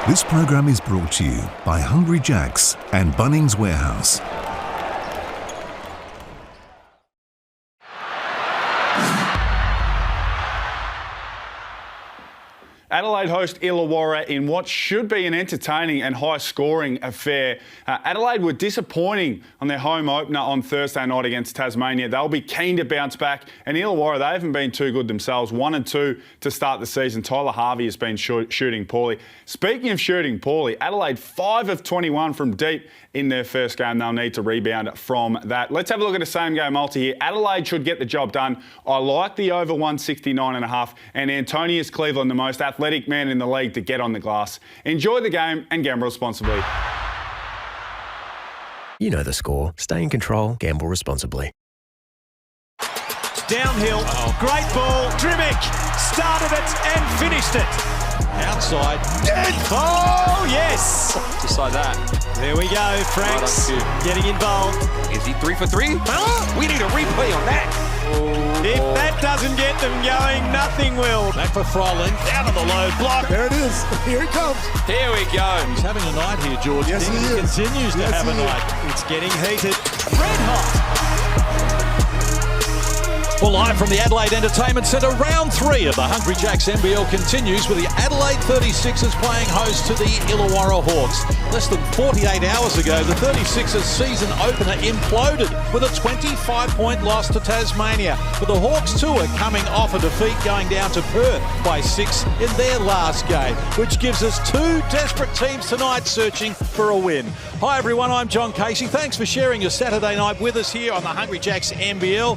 This program is brought to you by Hungry Jack's and Bunnings Warehouse. Adelaide host Illawarra in what should be an entertaining and high-scoring affair. Adelaide were disappointing on their home opener on Thursday night against Tasmania. They'll be keen to bounce back. And Illawarra, they haven't been too good themselves. 1-2 to start the season. Tyler Harvey has been shooting poorly. Speaking of shooting poorly, Adelaide 5 of 21 from deep in their first game. They'll need to rebound from that. Let's have a look at the same game multi here. Adelaide should get the job done. I like the over 169.5 and Antonius Cleveland, the most athletic man in the league, to get on the glass. Enjoy the game and gamble responsibly. You know the score. Stay in control. Gamble responsibly. Downhill. Great ball. Drimmick started it and finished it. Outside. Oh, yes. Just like that. There we go. Franks getting involved. Is he 3 for 3? We need a replay on that. If that doesn't get them going, nothing will. Back for Froling. Down on the low block. There it is. Here he comes. Here we go. He's having a night here, George. Yes, he is. Continues to have a night. It's getting heated. Red hot. Well, live from the Adelaide Entertainment Centre, round 3 of the Hungry Jacks NBL continues with the Adelaide 36ers playing host to the Illawarra Hawks. Less than 48 hours ago, the 36ers season opener imploded with a 25-point loss to Tasmania, with the Hawks tour coming off a defeat going down to Perth by 6 in their last game, which gives us 2 desperate teams tonight searching for a win. Hi everyone, I'm John Casey. Thanks for sharing your Saturday night with us here on the Hungry Jacks NBL.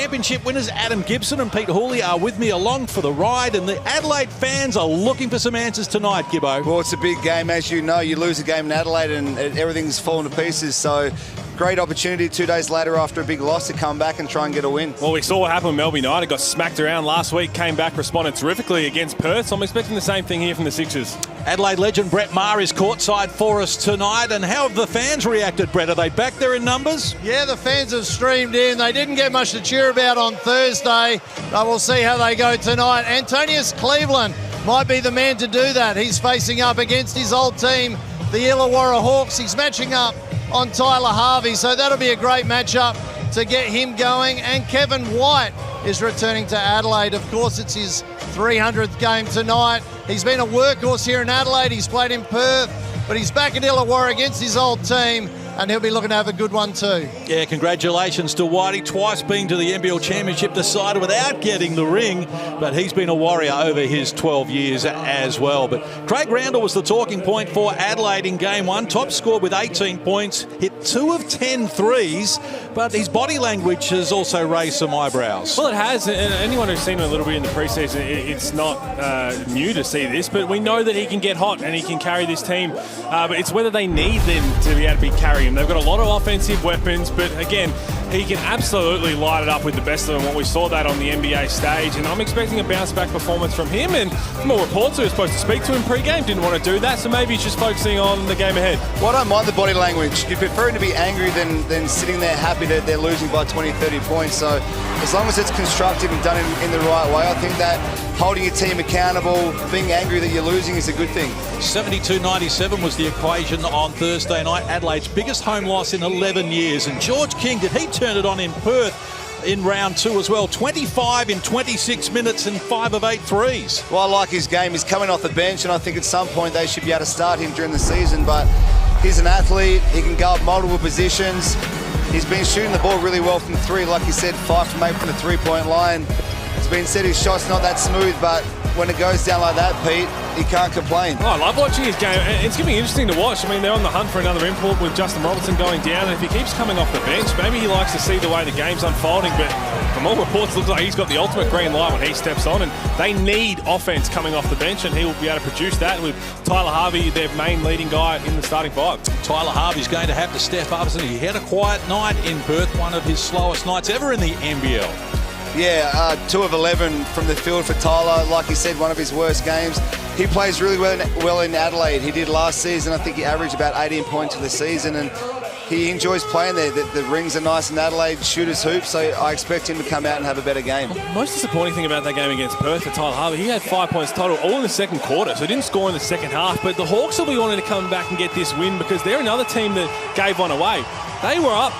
Championship winners Adam Gibson and Pete Hooley are with me along for the ride, and the Adelaide fans are looking for some answers tonight, Gibbo. Well, it's a big game. As you know, you lose a game in Adelaide and everything's fallen to pieces, so great opportunity 2 days later after a big loss to come back and try and get a win. Well, we saw what happened with Melbourne United. Got smacked around last week, came back, responded terrifically against Perth. So I'm expecting the same thing here from the Sixers. Adelaide legend Brett Maher is courtside for us tonight. And how have the fans reacted, Brett? Are they back there in numbers? Yeah, the fans have streamed in. They didn't get much to cheer about on Thursday, but we'll see how they go tonight. Antonius Cleveland might be the man to do that. He's facing up against his old team, the Illawarra Hawks. He's matching up on Tyler Harvey, so that'll be a great matchup to get him going. And Kevin White is returning to Adelaide. Of course, it's his 300th game tonight. He's been a workhorse here in Adelaide. He's played in Perth, but he's back at Illawarra against his old team, and he'll be looking to have a good one too. Yeah, congratulations to Whitey, twice being to the NBL Championship, decided without getting the ring, but he's been a warrior over his 12 years as well. But Craig Randall was the talking point for Adelaide in Game 1, top scored with 18 points, hit 2 of 10 threes, but his body language has also raised some eyebrows. Well, it has, and anyone who's seen him a little bit in the preseason, it's not new to see this, but we know that he can get hot and he can carry this team, but it's whether they need them to be able to be carrying him. They've got a lot of offensive weapons, but again, he can absolutely light it up with the best of them. We saw that on the NBA stage, and I'm expecting a bounce-back performance from him. And more reports who were supposed to speak to him pre-game didn't want to do that, so maybe he's just focusing on the game ahead. Well, I don't mind the body language. You prefer him to be angry than sitting there happy that they're losing by 20, 30 points. So as long as it's constructive and done in the right way, I think that holding your team accountable, being angry that you're losing is a good thing. 72-97 was the equation on Thursday night. Adelaide's biggest home loss in 11 years. And George King, did he turn it on in Perth in round 2 as well? 25 in 26 minutes and 5 of 8 threes. Well, I like his game. He's coming off the bench, and I think at some point they should be able to start him during the season. But he's an athlete. He can go up multiple positions. He's been shooting the ball really well from 3. Like you said, 5 from 8 from the 3-point line. It's been said his shot's not that smooth, but when it goes down like that, Pete, he can't complain. Oh, I love watching his game. It's going to be interesting to watch. I mean, they're on the hunt for another import with Justin Robertson going down, and if he keeps coming off the bench, maybe he likes to see the way the game's unfolding, but from all reports, it looks like he's got the ultimate green light when he steps on, and they need offense coming off the bench, and he will be able to produce that with Tyler Harvey, their main leading guy in the starting 5. Tyler Harvey's going to have to step up, isn't he? He had a quiet night in Perth, one of his slowest nights ever in the NBL. Yeah, 2 of 11 from the field for Tyler. Like he said, one of his worst games. He plays really well in Adelaide. He did last season. I think he averaged about 18 points for the season. And he enjoys playing there. The rings are nice in Adelaide, shooters hoop, so I expect him to come out and have a better game. Most disappointing thing about that game against Perth for Tyler Harvey, he had 5 points total all in the second quarter, so he didn't score in the second half. But the Hawks will be wanting to come back and get this win because they're another team that gave one away. They were up.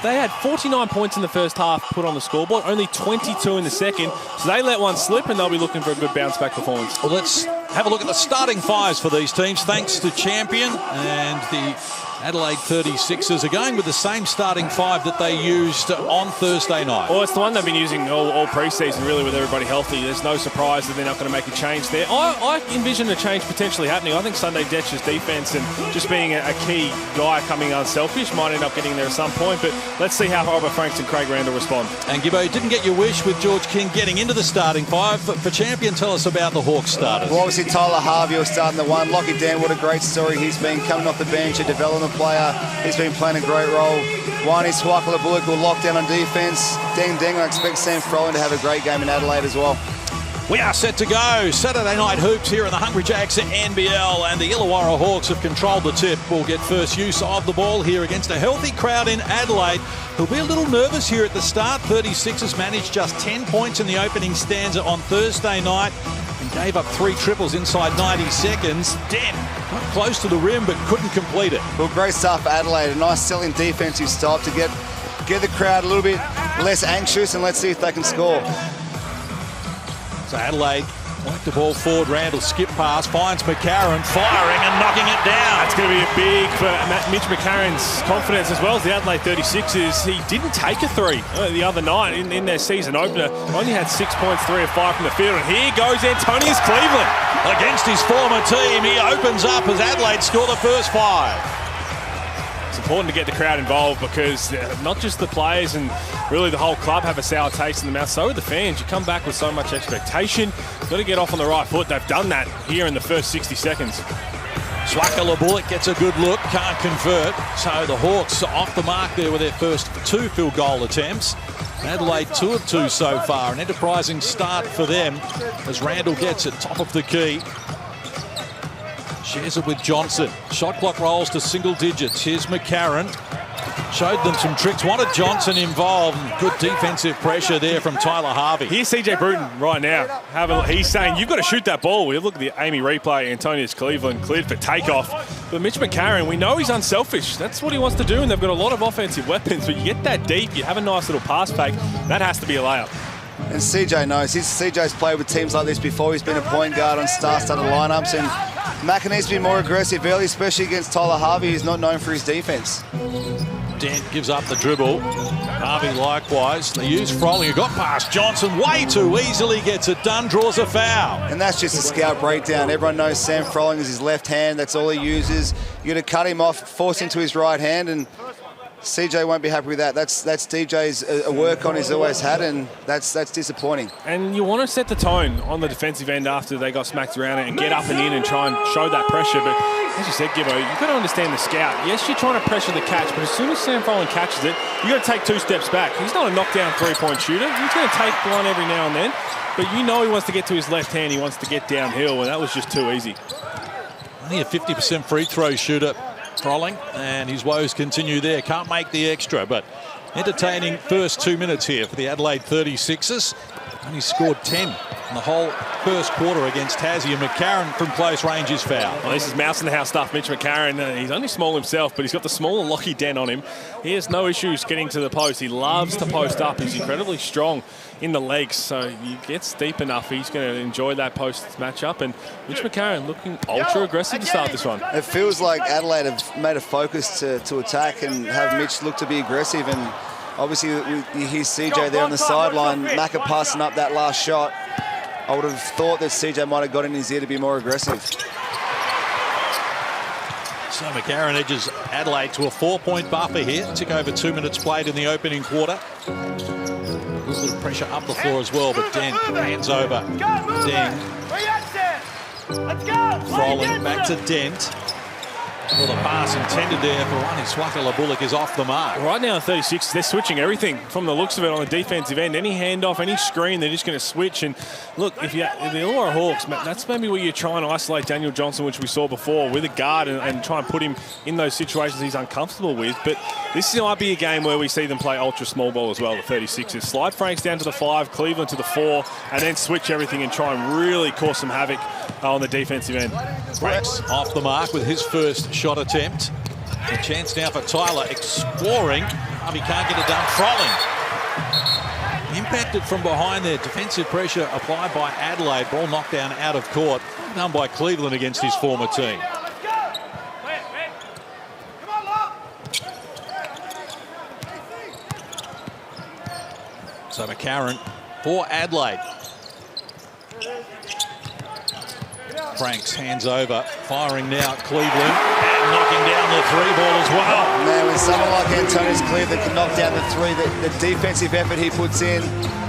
They had 49 points in the first half put on the scoreboard, only 22 in the second. So they let one slip, and they'll be looking for a good bounce-back performance. Well, let's have a look at the starting fives for these teams. Thanks to Champion, and the Adelaide 36ers are going with the same starting five that they used on Thursday night. Well, it's the one they've been using all pre-season, really, with everybody healthy. There's no surprise that they're not going to make a change there. I envision a change potentially happening. I think Sunday Dech's defence and just being a key guy coming unselfish might end up getting there at some point, but let's see how Robert Franks and Craig Randall respond. And Gibbo, didn't get your wish with George King getting into the starting five. For Champion, tell us about the Hawks starters. Well, obviously Tyler Harvey was starting the one. Lockie Dan, what a great story he's been, coming off the bench, a development player. He's been playing a great role. Wani Swakala Bullock will lock down on defence. Deng Deng, I expect Sam Froling to have a great game in Adelaide as well. We are set to go. Saturday night hoops here in the Hungry Jacks NBL, and the Illawarra Hawks have controlled the tip. Will get first use of the ball here against a healthy crowd in Adelaide, who'll be a little nervous here at the start. 36ers managed just 10 points in the opening stanza on Thursday night and gave up 3 triples inside 90 seconds. Dent got close to the rim but couldn't complete it. Well, great stuff for Adelaide. A nice selling defensive stop to get the crowd a little bit less anxious, and let's see if they can score. So Adelaide work the ball forward. Randall skip pass, finds McCarron, firing and knocking it down. That's going to be a big for Mitch McCarron's confidence as well as the Adelaide 36ers. He didn't take a three the other night in their season opener. Only had 6 points, 3 of 5 from the field. And here goes Antonius Cleveland. Against his former team, he opens up as Adelaide score the first 5. It's important to get the crowd involved because not just the players and really the whole club have a sour taste in the mouth, so do the fans. You come back with so much expectation. You've got to get off on the right foot. They've done that here in the first 60 seconds. Swakala Bullock gets a good look, can't convert. So the Hawks are off the mark there with their first 2 field goal attempts. Adelaide 2 of 2 so far. An enterprising start for them as Randall gets it top of the key. Shares it with Johnson. Shot clock rolls to single digits. Here's McCarron. Showed them some tricks. Wanted Johnson involved. Good defensive pressure there from Tyler Harvey. Here's CJ Bruton right now. He's saying, you've got to shoot that ball. We look at the Amy replay. Antonius Cleveland cleared for takeoff. But Mitch McCarron, we know he's unselfish. That's what he wants to do, and they've got a lot of offensive weapons. But you get that deep, you have a nice little pass fake. That has to be a layup. And CJ knows. CJ's played with teams like this before. He's been a point guard on star-studded lineups, and Macca needs to be more aggressive early, especially against Tyler Harvey, who's not known for his defense. Dent gives up the dribble. Harvey likewise. They use Froling, who got past Johnson way too easily, gets it done, draws a foul. And that's just a scout breakdown. Everyone knows Sam Froling is his left hand. That's all he uses. You're going to cut him off, force into his right hand, and CJ won't be happy with that. That's DJ's work on he's always had, and that's disappointing. And you want to set the tone on the defensive end after they got smacked around it and get up and in and try and show that pressure. But as you said, Gibbo, you've got to understand the scout. Yes, you're trying to pressure the catch, but as soon as Sam Froling catches it, you've got to take 2 steps back. He's not a knockdown 3-point shooter. He's going to take one every now and then, but you know he wants to get to his left hand. He wants to get downhill, and that was just too easy. Only a 50% free throw shooter, Froling, and his woes continue there. Can't make the extra, but entertaining first 2 minutes here for the Adelaide 36ers. Only scored 10 in the whole first quarter against Tassie, and McCarron from close range is fouled. Well, this is mouse in the house stuff. Mitch McCarron, he's only small himself, but he's got the smaller Lockie Dent on him. He has no issues getting to the post. He loves to post up. He's incredibly strong in the legs, so he gets deep enough. He's going to enjoy that post matchup, and Mitch McCarron looking ultra aggressive to start this one. It feels like Adelaide have made a focus to attack and have Mitch look to be aggressive, and obviously you hear CJ there on the sideline, Macca passing up that last shot. I would have thought that CJ might have got in his ear to be more aggressive. So McCarron edges Adelaide to a 4-point buffer here. Tick over 2 minutes played in the opening quarter. A little pressure up the floor as well, but Dent hands over. Dent. Froling back to Dent. Well, the pass intended there for Ronnie Swakala Bullock is off the mark. Right now, 36, they're switching everything from the looks of it on the defensive end. Any handoff, any screen, they're just going to switch. And look, if the Illawarra Hawks, that's maybe where you try and isolate Daniel Johnson, which we saw before, with a guard and try and put him in those situations he's uncomfortable with. But this might be a game where we see them play ultra small ball as well, the 36ers. Slide Franks down to the 5, Cleveland to the 4, and then switch everything and try and really cause some havoc on the defensive end. Franks off the mark with his first shot attempt. A chance now for Tyler exploring. He can't get it done. Frolling. Impacted from behind there. Defensive pressure applied by Adelaide. Ball knocked down out of court. Done by Cleveland against his former team. So McCarron for Adelaide. Franks hands over, firing now at Cleveland, and knocking down the 3 ball as well. Man, when someone like Antonius Cleveland can knock down the 3, the defensive effort he puts in,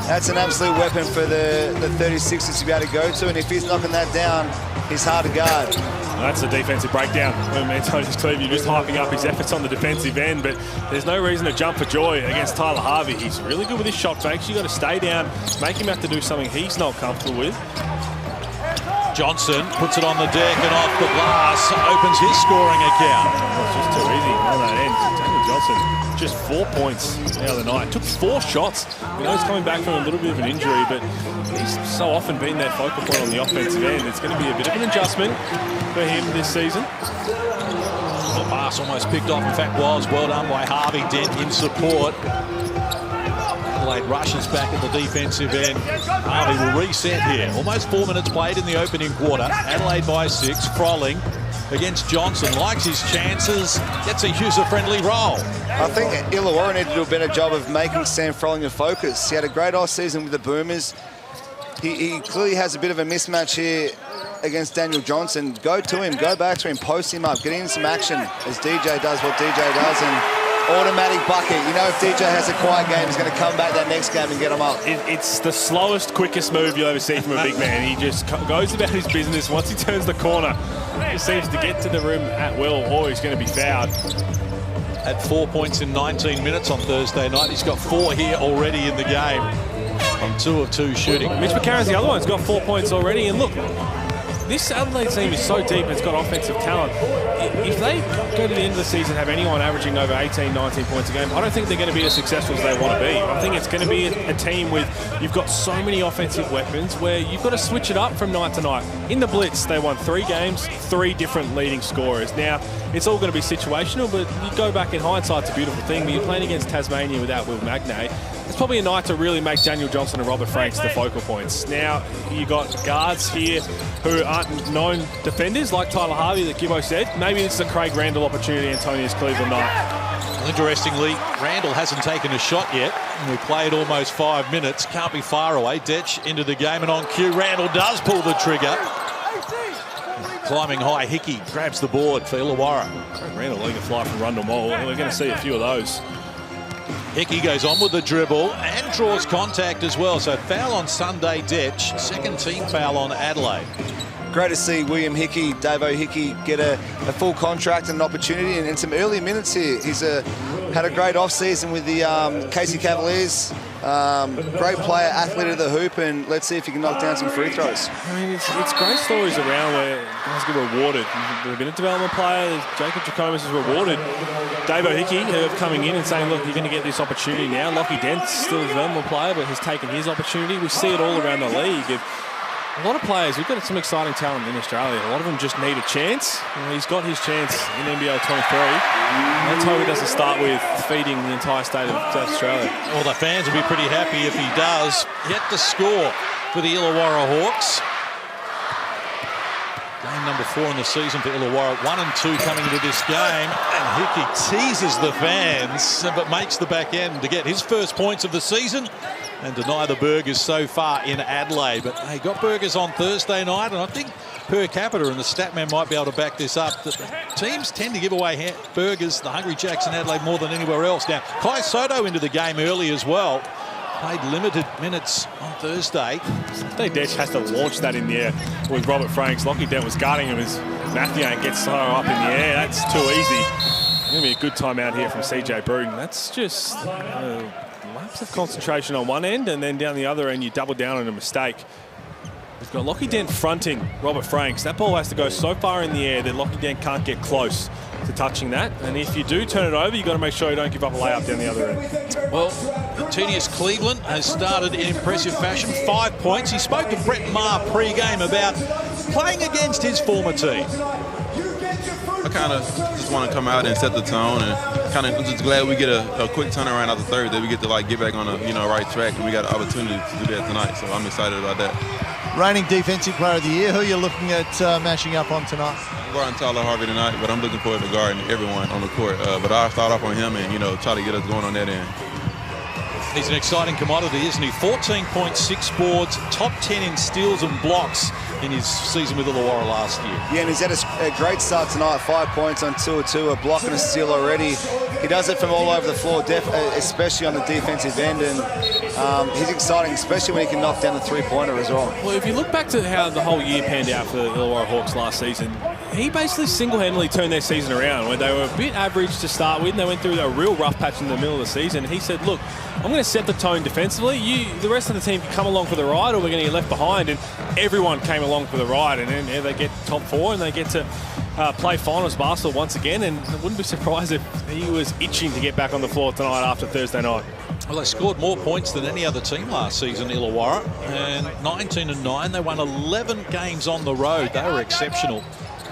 that's an absolute weapon for the 36ers to be able to go to. And if he's knocking that down, he's hard to guard. That's a defensive breakdown. Antonius Cleveland, you're just hyping up his efforts on the defensive end, but there's no reason to jump for joy against Tyler Harvey. He's really good with his shot fakes. You've got to stay down, make him have to do something he's not comfortable with. Johnson puts it on the deck and off the glass, opens his scoring account. It's just too easy on that end. Daniel Johnson, just 4 points the other night. Took 4 shots. We know he's coming back from a little bit of an injury, but he's so often been their focal point on the offensive end. It's going to be a bit of an adjustment for him this season. The pass almost picked off. In fact, was well done by Harvey Dent in support. Adelaide rushes back at the defensive end. Harvey will reset here. Almost 4 minutes played in the opening quarter. Adelaide by 6. Frolling against Johnson. Likes his chances. Gets a user-friendly roll. I think Illawarra need to do a better job of making Sam Frolling a focus. He had a great off-season with the Boomers. He clearly has a bit of a mismatch here against Daniel Johnson. Go to him. Go back to him. Post him up. Get in some action as DJ does what DJ does. And automatic bucket. You know, if DJ has a quiet game, he's going to come back that next game and get him up. It's the slowest, quickest move you'll ever see from a big man. He just goes about his business. Once he turns the corner, he seems to get to the rim at will, or he's going to be fouled. At 4 points in 19 minutes on Thursday night. He's got 4 here already in the game on 2 of 2 shooting. Mitch McCarron's the other one. He's got 4 points already. And look, this Adelaide team is so deep and it's got offensive talent. If they go to the end of the season have anyone averaging over 18, 19 points a game, I don't think they're going to be as successful as they want to be. I think it's going to be a team with, you've got so many offensive weapons where you've got to switch it up from night to night. In the Blitz, they won 3 games, 3 different leading scorers. Now, it's all going to be situational, but you go back in hindsight, it's a beautiful thing, but you're playing against Tasmania without Will Magnay. It's probably a night to really make Daniel Johnson and Robert Franks the focal points. Now, you've got guards here who aren't known defenders, like Tyler Harvey that Gibbo said. Maybe this is a Craig Randall opportunity, Antonius Cleveland night. Well, interestingly, Randall hasn't taken a shot yet. We played almost 5 minutes. Can't be far away. Detch into the game, and on cue, Randall does pull the trigger. Climbing high, Hickey grabs the board for Illawarra. Craig Randall letting it fly from Rundle Mall. We're going to see a few of those. Hickey goes on with the dribble and draws contact as well. So foul on Sunday Detch. Second team foul on Adelaide. Great to see William Hickey, Davo Hickey, get a full contract and an opportunity and some early minutes here. He's had a great off-season with the Casey Cavaliers. Great player, athlete of the hoop, and let's see if he can knock down some free throws. I mean, it's great stories around where guys get rewarded. There's been a development player, Jacob Jacomas is rewarded. Davo Hickey coming in and saying, look, you're going to get this opportunity now. Lockie Dent's still a development player, but has taken his opportunity. We see it all around the league. A lot of players, we've got some exciting talent in Australia. A lot of them just need a chance. He's got his chance in NBL23. Let's hope he doesn't start with feeding the entire state of South Australia. Well, the fans will be pretty happy if he does. Yet to score for the Illawarra Hawks. Game number 4 in the season for Illawarra. 1 and 2 coming into this game. And Hickey teases the fans, but makes the back end to get his first points of the season and deny the burgers so far in Adelaide. But they got burgers on Thursday night, and I think per capita, and the stat man might be able to back this up, that the teams tend to give away burgers, the Hungry Jacks in Adelaide, more than anywhere else. Now, Kai Soto into the game early as well. Played limited minutes on Thursday. Sunday Detch has to launch that in the air with Robert Franks. Lockie Dent was guarding him as Mathiang gets so up in the air. That's too easy. Going to be a good time out here from CJ Bruton. That's just lapse of concentration on one end, and then down the other end you double down on a mistake. We've got Lockie Dent fronting Robert Franks. That ball has to go so far in the air that Lockie Dent can't get close to touching that. And if you do turn it over, you've got to make sure you don't give up a layup down the other end. Well, Tenius Cleveland has started in impressive fashion. 5 points. He spoke to Brett Maher pre-game about playing against his former team. I kind of just want to come out and set the tone, and kind of just glad we get a quick turnaround after third, that we get to like get back on the right track, and we got an opportunity to do that tonight. So I'm excited about that. Reigning Defensive Player of the Year, who are you looking at mashing up on tonight? Guarding Tyler Harvey tonight, but I'm looking forward to guarding everyone on the court. But I'll start off on him and try to get us going on that end. He's an exciting commodity, isn't he? 14.6 boards, top 10 in steals and blocks in his season with Illawarra last year. Yeah, and he's had a great start tonight. 5 points on 2 of 2, a block and a steal already. He does it from all over the floor, especially on the defensive end, and he's exciting, especially when he can knock down the three-pointer as well. Well, if you look back to how the whole year panned out for the Illawarra Hawks last season, he basically single-handedly turned their season around. When they were a bit average to start with, and they went through a real rough patch in the middle of the season, he said, look, I'm going to set the tone defensively. The rest of the team can come along for the ride, or we're going to get left behind. And everyone came along for the ride, and then they get top 4 and they get to play finals basketball once again. And I wouldn't be surprised if he was itching to get back on the floor tonight after Thursday night. Well, they scored more points than any other team last season, Illawarra, and 19-9. They won 11 games on the road. They were exceptional.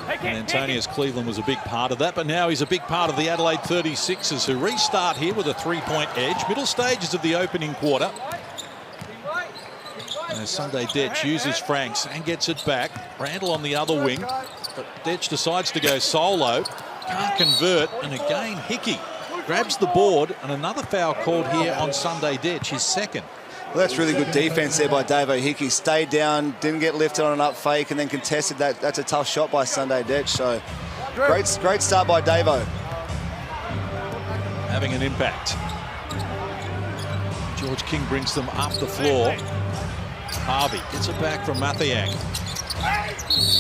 And Antonius Cleveland was a big part of that, but now he's a big part of the Adelaide 36ers, who restart here with a 3-point edge. Middle stages of the opening quarter. And Sunday Detch uses Franks and gets it back. Randall on the other wing, but Detch decides to go solo. Can't convert, and again Hickey grabs the board, and another foul called here on Sunday Detch, his second. Well, that's really good defense there by Davo Hickey. Stayed down, didn't get lifted on an up fake, and then contested that. That's a tough shot by Sunday Detch. So great start by Davo. Having an impact. George King brings them up the floor. Harvey gets it back from Mathiang.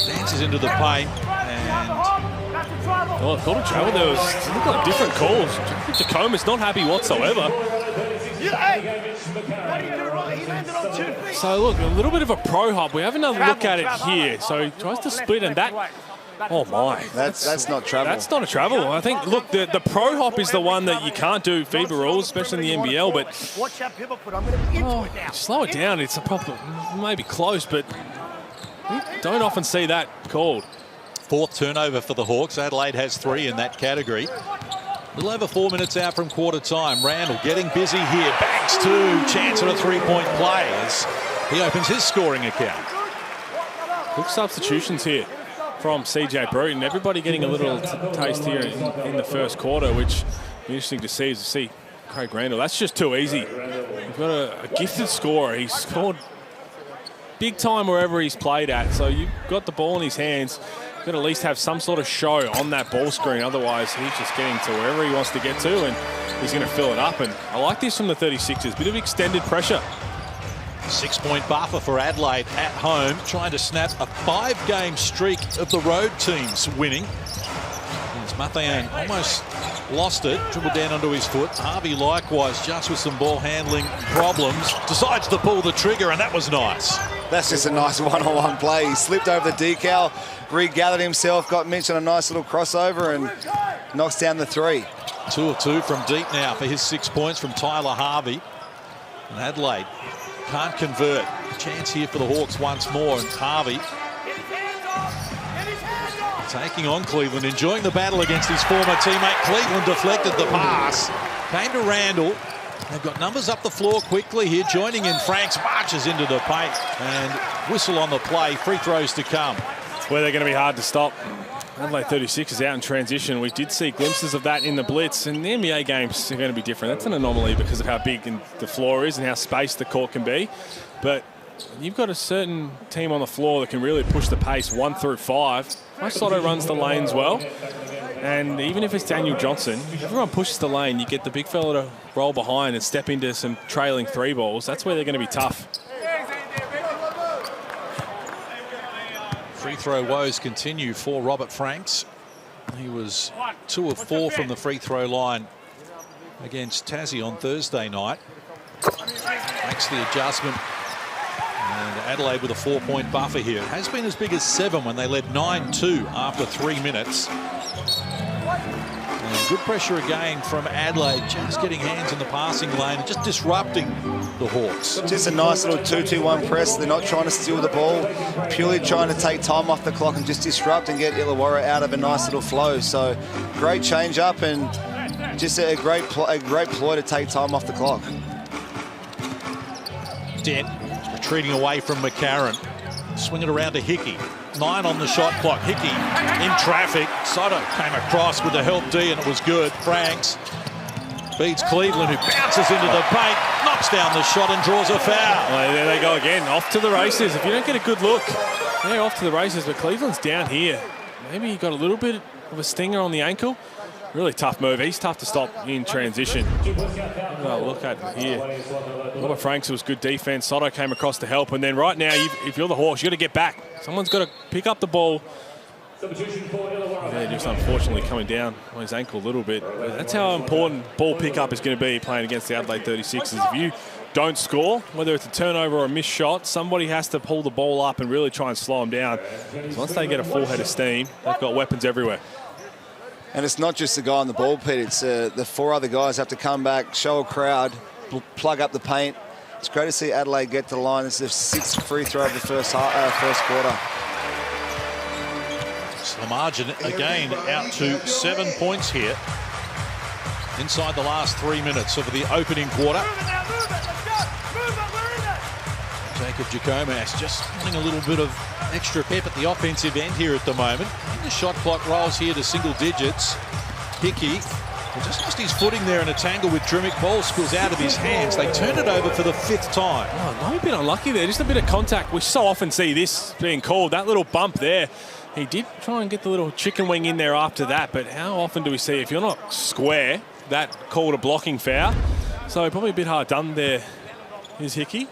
Dances into the paint, and Oh, called a travel. There was looked like different calls. Tacoma's not happy whatsoever. So look, a little bit of a pro hop. We have another look at it here. So he tries to split, and that. Oh my! That's not travel. That's not a travel. I think. Look, the pro hop is the one that you can't do FIBA rules, especially in the NBL. But slow it down. It's a proper, maybe close, but we don't often see that called. Fourth turnover for the Hawks. Adelaide has 3 in that category. A little over 4 minutes out from quarter time. Randall getting busy here. Banks 2. Chance at a 3-point play as he opens his scoring account. Good substitutions here from CJ Bruton. Everybody getting a little taste here in the first quarter, which be interesting to see Craig Randall. That's just too easy. We've got a gifted scorer. He's scored big time wherever he's played at. So you've got the ball in his hands. You've got to at least have some sort of show on that ball screen. Otherwise, he's just getting to wherever he wants to get to, and he's going to fill it up. And I like this from the 36ers. Bit of extended pressure. 6-point buffer for Adelaide at home, trying to snap a 5-game streak of the road teams winning. As Mathiang almost lost it, dribbled down onto his foot. Harvey likewise, just with some ball handling problems, decides to pull the trigger, and that was nice. That's just a nice one-on-one play. He slipped over the decal, regathered himself, got Mitch on a nice little crossover, and knocks down the 3. 2 of 2 from deep now for his 6 points from Tyler Harvey. And Adelaide can't convert. Chance here for the Hawks once more, and Harvey taking on Cleveland, enjoying the battle against his former teammate. Cleveland deflected the pass. Came to Randall. They've got numbers up the floor quickly here. Joining in, Franks marches into the paint, and whistle on the play. Free throws to come. Where they're going to be hard to stop. Adelaide 36 is out in transition. We did see glimpses of that in the blitz, and the NBA games are going to be different. That's an anomaly because of how big the floor is and how spaced the court can be. But you've got a certain team on the floor that can really push the pace 1 through 5. Soto runs the lanes well. And even if it's Daniel Johnson, if everyone pushes the lane, you get the big fella to roll behind and step into some trailing 3 balls. That's where they're going to be tough. Free throw woes continue for Robert Franks. He was 2 of 4 from the free throw line against Tassie on Thursday night. Makes the adjustment. And Adelaide with a 4-point buffer here. It has been as big as 7 when they led 9-2 after 3 minutes. And good pressure again from Adelaide, just getting hands in the passing lane and just disrupting the Hawks. Just a nice little 2-2-1 press. They're not trying to steal the ball, purely trying to take time off the clock and just disrupt and get Illawarra out of a nice little flow. So great change up and just a great ploy to take time off the clock. Dent retreating away from McCarron. Swing it around to Hickey. 9 on the shot clock. Hickey in traffic. Soto came across with the help D and it was good. Franks beats Cleveland, who bounces into the paint, knocks down the shot and draws a foul. Well, there they go again. Off to the races. If you don't get a good look, they're off to the races. But Cleveland's down here. Maybe he got a little bit of a stinger on the ankle. Really tough move. He's tough to stop in transition. Oh, look at here. Robert Franks was good defense. Soto came across to help. And then right now, if you're the Hawks, you've got to get back. Someone's got to pick up the ball. Yeah, just unfortunately coming down on his ankle a little bit. But that's how important ball pickup is going to be playing against the Adelaide 36ers. If you don't score, whether it's a turnover or a missed shot, somebody has to pull the ball up and really try and slow them down. So once they get a full head of steam, they've got weapons everywhere. And it's not just the guy on the ball, Pete. It's the 4 other guys have to come back, show a crowd, plug up the paint. It's great to see Adelaide get to the line. It's the 6th free throw of the first quarter. So the margin again out to 7 points here inside the last 3 minutes of the opening quarter. Jacob Jacomas just wanting a little bit of extra pep at the offensive end here at the moment. And the shot clock rolls here to single digits. Hickey just lost his footing there in a tangle with Drimmick. Ball spills out of his hands. They turn it over for the 5th time. Oh, might have been unlucky there. Just a bit of contact. We so often see this being called. That little bump there. He did try and get the little chicken wing in there after that, but how often do we see, if you're not square, that called a blocking foul? So probably a bit hard done there. Here's Hickey.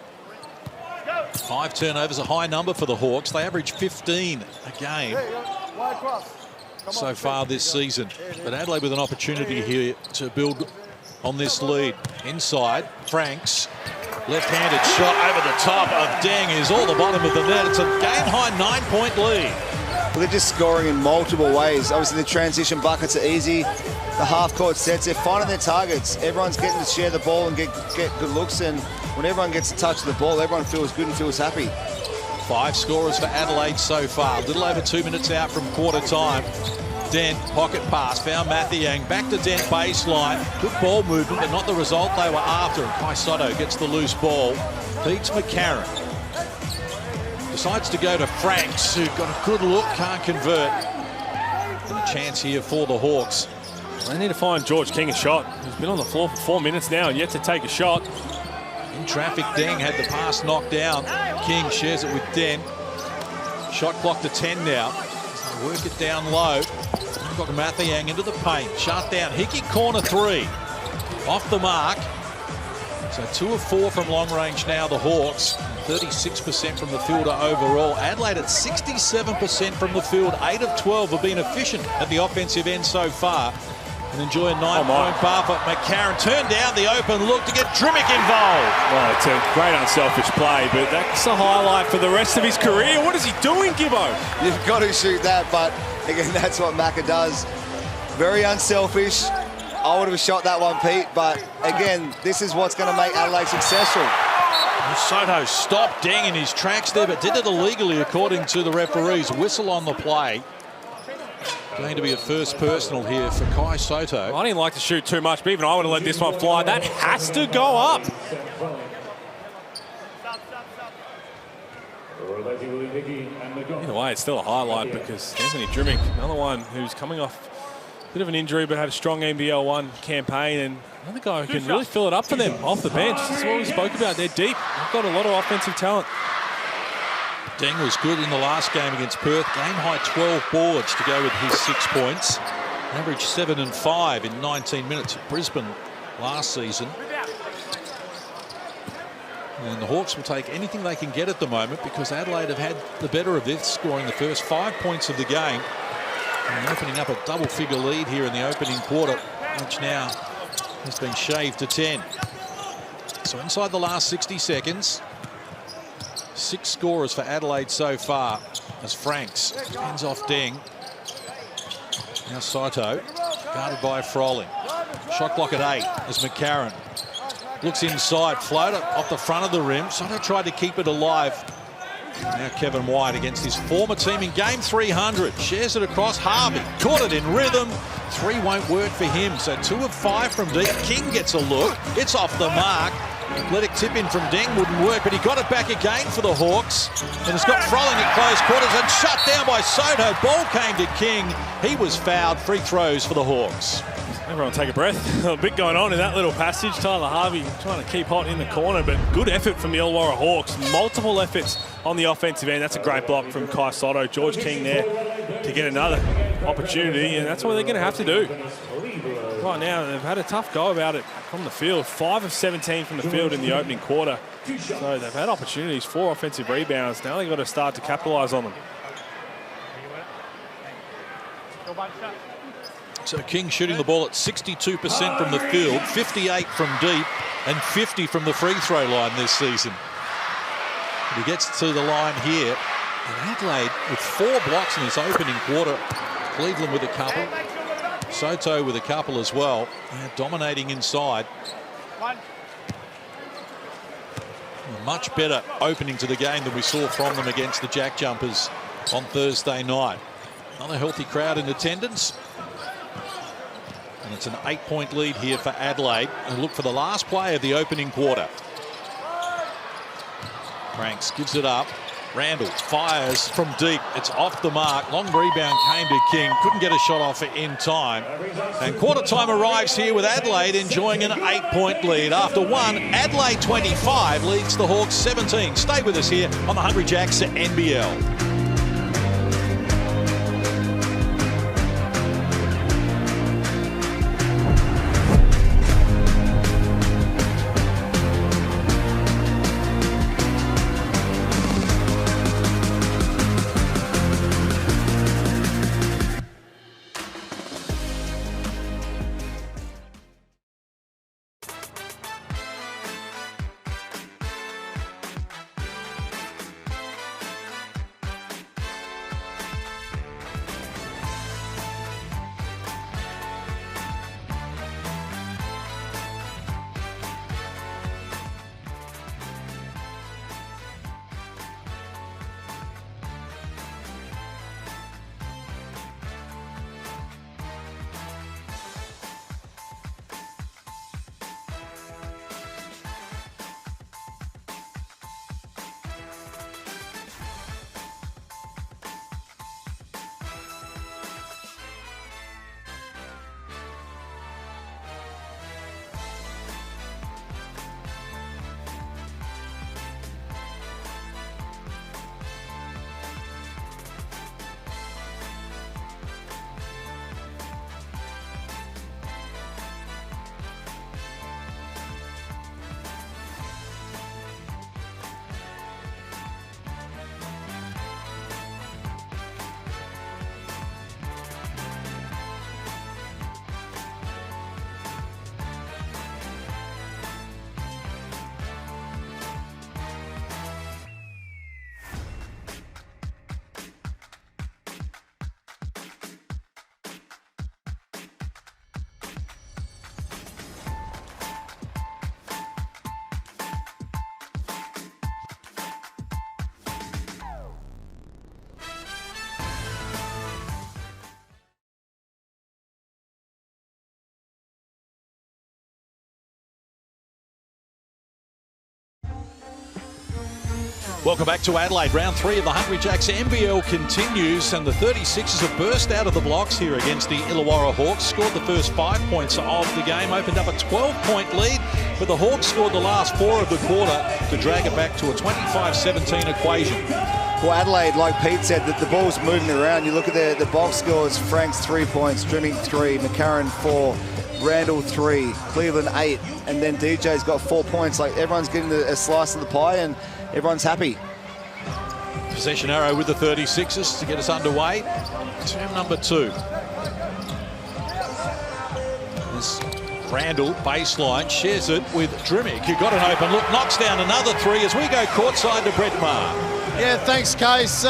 5 turnovers, a high number for the Hawks. They average 15 a game so far this season. But Adelaide with an opportunity here to build on this lead. Inside, Franks. Left-handed shot over the top of Deng is all the bottom of the net. It's a game-high 9-point lead. Well, they're just scoring in multiple ways. Obviously, the transition buckets are easy. The half-court sets, they're finding their targets. Everyone's getting to share the ball and get good looks. And when everyone gets a touch of the ball, everyone feels good and feels happy. 5 scorers for Adelaide so far. A little over 2 minutes out from quarter time. Dent, pocket pass, found Mathiang. Back to Dent baseline. Good ball movement, but not the result they were after. And Kai Soto gets the loose ball. Beats McCarron. Decides to go to Franks, who got a good look, can't convert. And a chance here for the Hawks. They need to find George King a shot. He's been on the floor for 4 minutes now and yet to take a shot. In traffic, Deng had the pass knocked down. King shares it with Dent. Shot clock to 10 now. Work it down low. Got Mathiang into the paint. Shut down. Hickey, corner 3. Off the mark. So 2 of 4 from long range now, the Hawks. 36% from the field overall. Adelaide at 67% from the field. 8 of 12 have been efficient at the offensive end so far. And enjoy a 9-point buffer. McCarron turned down the open look to get Drimmick involved. Well, it's a great unselfish play, but that's a highlight for the rest of his career. What is he doing, Gibbo? You've got to shoot that, but again, that's what Macca does. Very unselfish. I would have shot that one, Pete, but again, this is what's going to make Adelaide successful. Soto stopped Deng in his tracks there, but did it illegally according to the referees. Whistle on the play. Going to be a first personal here for Kai Soto. I didn't like to shoot too much, but even I would have let this one fly. That has to go up. Either way, it's still a highlight because Anthony Drimmick, another one who's coming off a bit of an injury but had a strong NBL1 campaign, and another guy who can really fill it up for them off the bench. This is what we spoke about. They're deep. They've got a lot of offensive talent. Deng was good in the last game against Perth. Game high 12 boards to go with his 6 points. Averaged 7 and 5 in 19 minutes at Brisbane last season. And the Hawks will take anything they can get at the moment because Adelaide have had the better of this, scoring the first 5 points of the game. And opening up a double-figure lead here in the opening quarter, which now has been shaved to 10. So inside the last 60 seconds, 6 scorers for Adelaide so far as Franks ends off Deng. Now Saito, guarded by Froling. Shot clock at 8 as McCarron looks inside, floater off the front of the rim. Saito tried to keep it alive. Now Kevin White against his former team in game 300. Shares it across. Harvey caught it in rhythm. 3 won't work for him. So 2 of 5 from deep. King gets a look. It's off the mark. Athletic tip in from Deng wouldn't work, but he got it back again for the Hawks. And it's got Froling at close quarters and shut down by Soto. Ball came to King. He was fouled. Free throws for the Hawks. Everyone take a breath. A bit going on in that little passage. Tyler Harvey trying to keep hot in the corner, but good effort from the Illawarra Hawks. Multiple efforts on the offensive end. That's a great block from Kai Soto. George King there to get another opportunity, and that's what they're going to have to do. Right now, they've had a tough go about it from the field. 5 of 17 from the field in the opening quarter. So they've had opportunities, 4 offensive rebounds. Now they've got to start to capitalise on them. So King shooting the ball at 62% from the field, 58 from deep, and 50 from the free throw line this season. He gets to the line here. And Adelaide with 4 blocks in this opening quarter. Cleveland with a couple. Soto with a couple as well. They're dominating inside. A much better opening to the game than we saw from them against the Jack Jumpers on Thursday night. Another healthy crowd in attendance. And it's an 8-point lead here for Adelaide. And look for the last play of the opening quarter. Franks gives it up. Randall fires from deep. It's off the mark. Long rebound came to King. Couldn't get a shot off in time. And quarter time arrives here with Adelaide enjoying an 8-point lead. After 1, Adelaide 25 leads the Hawks 17. Stay with us here on the Hungry Jacks at NBL. Welcome back to Adelaide. Round 3 of the Hungry Jacks NBL continues, and the 36ers have burst out of the blocks here against the Illawarra Hawks. Scored the first 5 points of the game, opened up a 12-point lead, but the Hawks scored the last 4 of the quarter to drag it back to a 25-17 equation. Well, Adelaide, like Pete said, that the ball's moving around. You look at the box scores: Frank's 3 points, Drimmick 3, McCarron 4, Randall 3, Cleveland 8, and then DJ's got 4 points. Like, everyone's getting a slice of the pie, and everyone's happy. Possession arrow with the 36ers to get us underway. Term number 2. This Randall, baseline, shares it with Drimmick, who got an open look, knocks down another 3 as we go courtside to Brett Maher. Yeah, thanks, Case.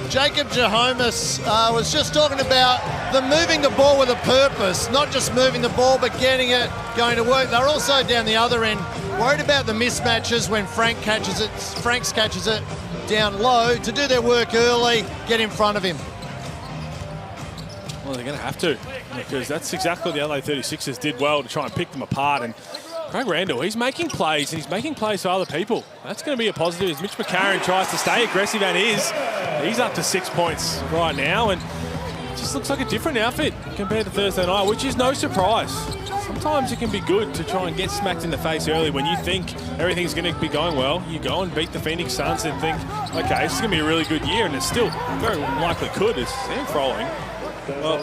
Jacob Jehomas was just talking about them moving the ball with a purpose, not just moving the ball, but getting it going to work. They're also down the other end, worried about the mismatches when Franks catches it down low to do their work early, get in front of him. Well, they're going to have to, because that's exactly what the Adelaide 36ers did well to try and pick them apart. And Craig Randall, he's making plays, and he's making plays for other people. That's going to be a positive as Mitch McCarron tries to stay aggressive, and he's up to 6 points right now, and it just looks like a different outfit compared to Thursday night, which is no surprise. Sometimes it can be good to try and get smacked in the face early when you think everything's going to be going well. You go and beat the Phoenix Suns and think, okay, this is going to be a really good year, and it still very likely could. It's Sam Froling. Well,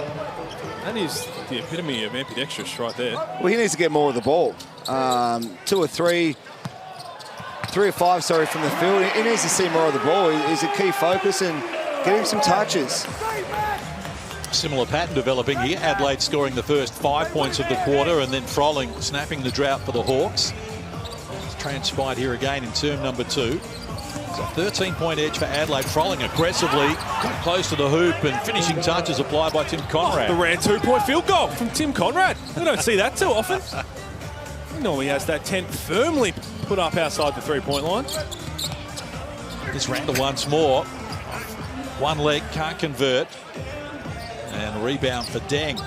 that is the epitome of ambidextrous right there. Well, he needs to get more of the ball. 2 or 3 or 5, sorry, from the field. He needs to see more of the ball. He's a key focus, and get him some touches. Similar pattern developing here. Adelaide scoring the first 5 points of the quarter, and then Froling snapping the drought for the Hawks. It's transpired here again in term number 2. It's a 13-point edge for Adelaide. Froling aggressively, got close to the hoop, and finishing touches applied by Tim Conrad. The rare 2-point field goal from Tim Conrad. We don't see that too often. He normally has that tent firmly put up outside the 3-point line. This Randall once more. One leg, can't convert. And a rebound for Deng.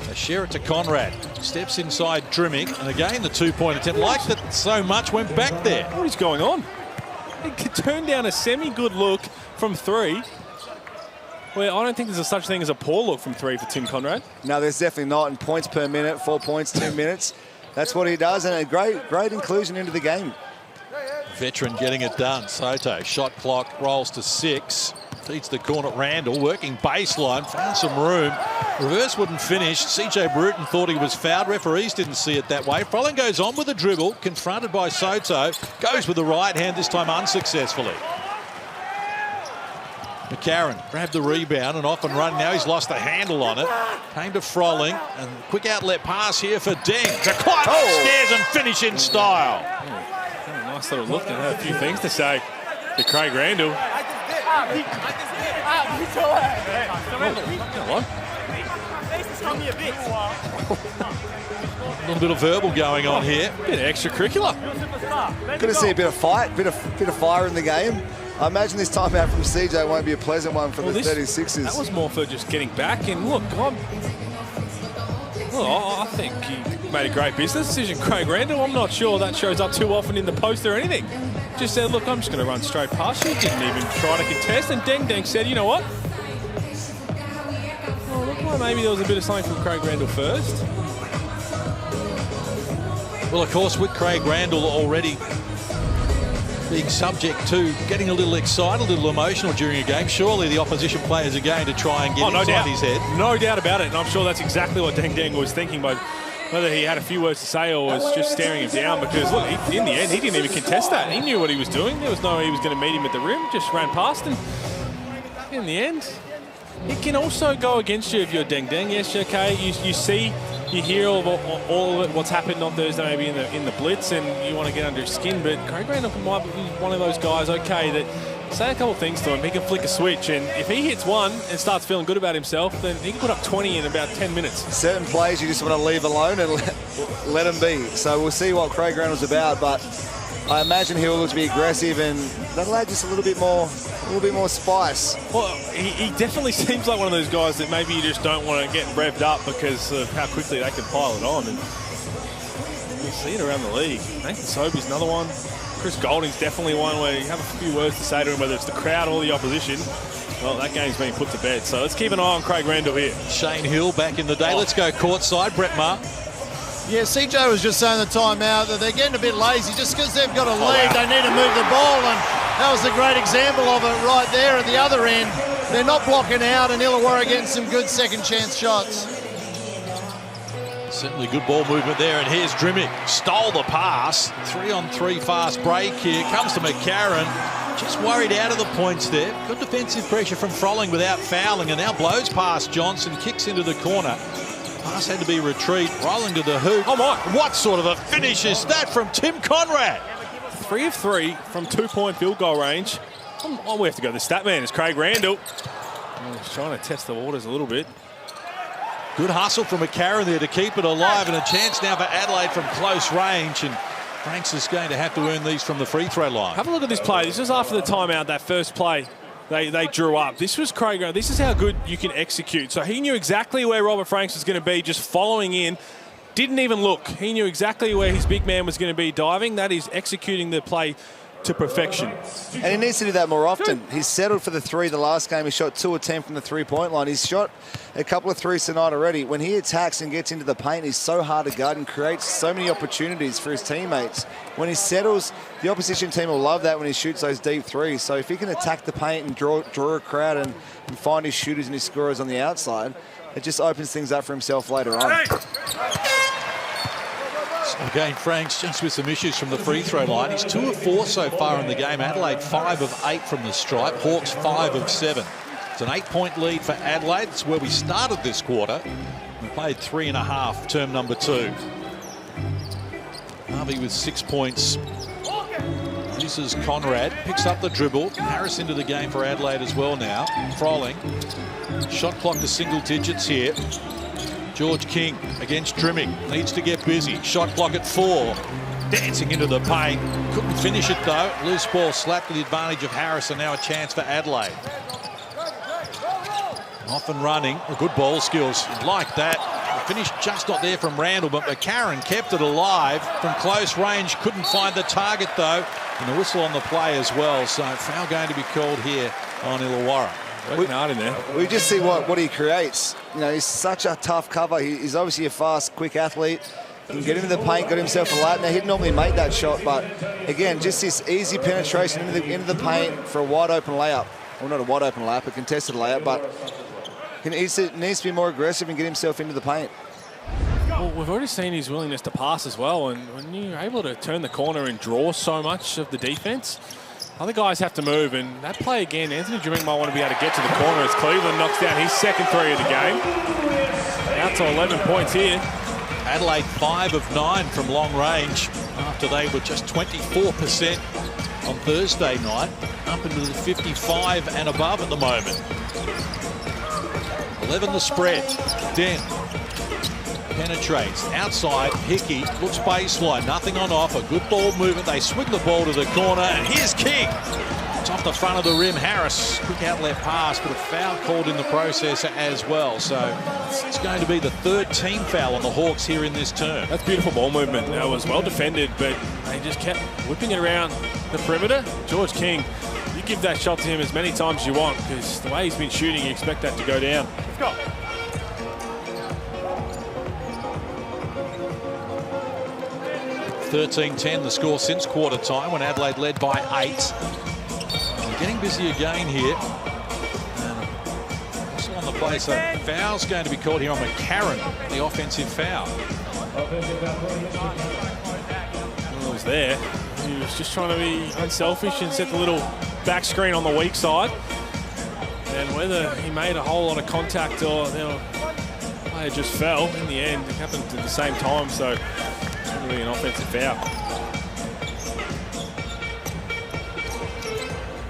They share it to Conrad. Steps inside Drimmick. And again, the 2-point attempt. Like that so much, went back there. What is going on? He turned down a semi-good look from 3. Well, I don't think there's a such thing as a poor look from 3 for Tim Conrad. No, there's definitely not. And points per minute, 4 points, 2 minutes. That's what he does, and a great inclusion into the game. Veteran getting it done. Soto, shot clock rolls to 6. Feeds the corner. Randall working baseline, found some room. Reverse wouldn't finish. CJ Bruton thought he was fouled. Referees didn't see it that way. Froling goes on with a dribble, confronted by Soto. Goes with the right hand, this time unsuccessfully. McCarron grabbed the rebound and off and run. Now he's lost the handle on it. Came to Froling, and quick outlet pass here for Deng. To climb upstairs and finish in style. Nice little look. I had a few things to say to Craig Randall. A little bit of verbal going on here. Bit of extracurricular. Good to see a bit of fight, bit of fire in the game. I imagine this timeout from CJ won't be a pleasant one for the 36ers. That was more for just getting back. And look, I think he made a great business decision. Craig Randall, I'm not sure that shows up too often in the post or anything. Just said, look, I'm just going to run straight past you. Didn't even try to contest. And Deng said, you know what? Oh, look, well, maybe there was a bit of something from Craig Randall first. Well, of course, with Craig Randall already being subject to getting a little excited, a little emotional during a game, surely the opposition players are going to try and get inside his head. No doubt about it, and I'm sure that's exactly what Deng was thinking, but whether he had a few words to say or was just staring him down, because look, in the end, he didn't even contest that. He knew what he was doing. There was no way he was going to meet him at the rim, just ran past, and in the end, it can also go against you if you're Deng. Yes, okay, you see, you hear all of it, what's happened on Thursday maybe in the blitz, and you want to get under his skin, but Craig Randall might be one of those guys, okay, that say a couple of things to him, he can flick a switch, and if he hits one and starts feeling good about himself, then he can put up 20 in about 10 minutes. Certain plays you just want to leave alone and let him be. So we'll see what Craig Randall's about, but I imagine he'll look to be aggressive, and that'll add just a little bit more spice. Well, he definitely seems like one of those guys that maybe you just don't want to get revved up because of how quickly they can pile it on. And you see it around the league. Nathan Sobey's another one. Chris Golding's definitely one where you have a few words to say to him, whether it's the crowd or the opposition. Well, that game's been put to bed. So let's keep an eye on Craig Randall here. Shane Hill back in the day. Let's go courtside. Brett Maher. Yeah, CJ was just saying the timeout that they're getting a bit lazy just because they've got a lead. They need to move the ball, and that was a great example of it right there at the other end. They're not blocking out, and Illawarra getting some good second chance shots. Certainly good ball movement there, and here's Drimmick. Stole the pass. 3-on-3 fast break here. Comes to McCarron. Just worried out of the points there. Good defensive pressure from Frolling without fouling, and now blows past Johnson, kicks into the corner. Pass had to be retrieved, rolling to the hoop. Oh my, what sort of a finish is that from Tim Conrad? 3 of 3 from 2-point field goal range. Oh, we have to go to the stat man. It's Craig Randall. He's trying to test the waters a little bit. Good hustle from McCarron there to keep it alive, and a chance now for Adelaide from close range, and Franks is going to have to earn these from the free throw line. Have a look at this play. This was after the timeout, that first play. They drew up. This was Craig. This is how good you can execute. So he knew exactly where Robert Franks was going to be, just following in. Didn't even look. He knew exactly where his big man was going to be diving. That is executing the play to perfection. And he needs to do that more often. He's settled for the three the last game. He shot 2 of 10 from the three-point line. He's shot a couple of threes tonight already. When he attacks and gets into the paint, he's so hard to guard and creates so many opportunities for his teammates. When he settles, the opposition team will love that when he shoots those deep threes. So if he can attack the paint and draw a crowd and find his shooters and his scorers on the outside, it just opens things up for himself later on. Again, Franks just with some issues from the free throw line. He's 2 of 4 so far in the game. Adelaide 5 of 8 from the stripe. Hawks 5 of 7. It's an 8-point lead for Adelaide. It's where we started this quarter. We played 3.5, term number 2. Harvey with 6 points. Uses Conrad, picks up the dribble. Harris into the game for Adelaide as well now. Frolling. Shot clock to single digits here. George King against Drimmick, needs to get busy. Shot clock at 4. Dancing into the paint. Couldn't finish it though. Loose ball slapped to the advantage of Harris, and now a chance for Adelaide. Off and running. Good ball skills. Like that. The finish just not there from Randall, but McCarron kept it alive from close range. Couldn't find the target though. And the whistle on the play as well. So foul going to be called here on Illawarra. We just see what he creates. You know, he's such a tough cover. He's obviously a fast, quick athlete. He can get into the paint, got himself a lap. Now, he'd normally make that shot, but again, just this easy penetration into the paint for a wide open layup. Well, not a wide open layup, a contested layup, but he needs to be more aggressive and get himself into the paint. Well, we've already seen his willingness to pass as well, and when you're able to turn the corner and draw so much of the defense, other guys have to move, and that play again, Anthony Drimmick might want to be able to get to the corner as Cleveland knocks down his second 3 of the game. Out to 11 points here. Adelaide 5 of 9 from long range after they were just 24% on Thursday night, up into the 55 and above at the moment. 11 the spread. Den penetrates outside. Hickey looks baseline, nothing on offer. Good ball movement. They swing the ball to the corner, and here's King. It's off the front of the rim. Harris, quick outlet pass, but a foul called in the process as well. So it's going to be the 3rd team foul on the Hawks here in this term. That's beautiful ball movement. It was well defended, but they just kept whipping it around the perimeter. George King, you give that shot to him as many times as you want, because the way he's been shooting, you expect that to go down. Let's go. (13-10) the score since quarter time when Adelaide led by 8. They're getting busy again here. Also on the play, so foul's going to be called here on McCarron, the offensive foul. Well, it was there. He was just trying to be unselfish and set the little back screen on the weak side. And whether he made a whole lot of contact or the player just fell, in the end, it happened at the same time. So it's going to be an offensive foul.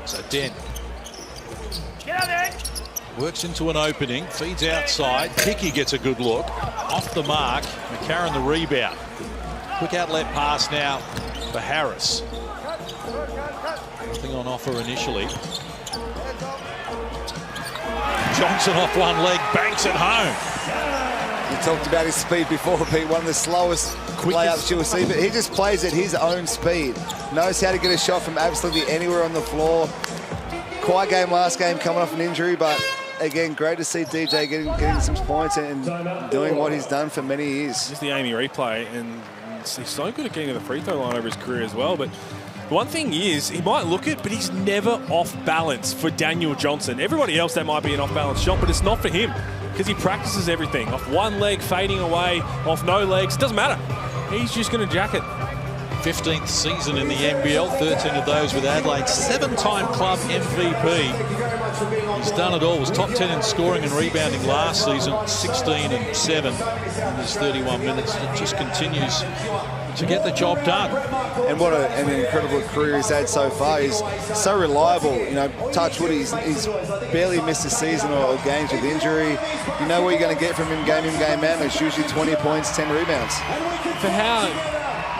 So Den works into an opening, feeds outside. Hickey gets a good look. Off the mark. McCarron the rebound. Quick outlet pass now for Harris. Nothing on offer initially. Johnson off one leg, banks it home. You talked about his speed before, Pete. One of the slowest layups you'll see, but he just plays at his own speed. Knows how to get a shot from absolutely anywhere on the floor. Quiet game last game, coming off an injury, but again, great to see DJ getting some points and doing what he's done for many years. Just the Amy replay, and he's so good at getting to the free throw line over his career as well. But the one thing is, he might look it, but he's never off balance for Daniel Johnson. Everybody else, that might be an off balance shot, but it's not for him because he practices everything. Off one leg, fading away, off no legs, doesn't matter. He's just going to jack it. 15th season in the NBL, 13 of those with Adelaide, 7-time club MVP. He's done it all. Was top 10 in scoring and rebounding last season, 16 and 7 in his 31 minutes. It just continues to get the job done. And what an incredible career he's had so far. He's so reliable. You know, touch wood, he's barely missed a season or games with injury. You know what you're going to get from him game in, game out. It's usually 20 points, 10 rebounds. For how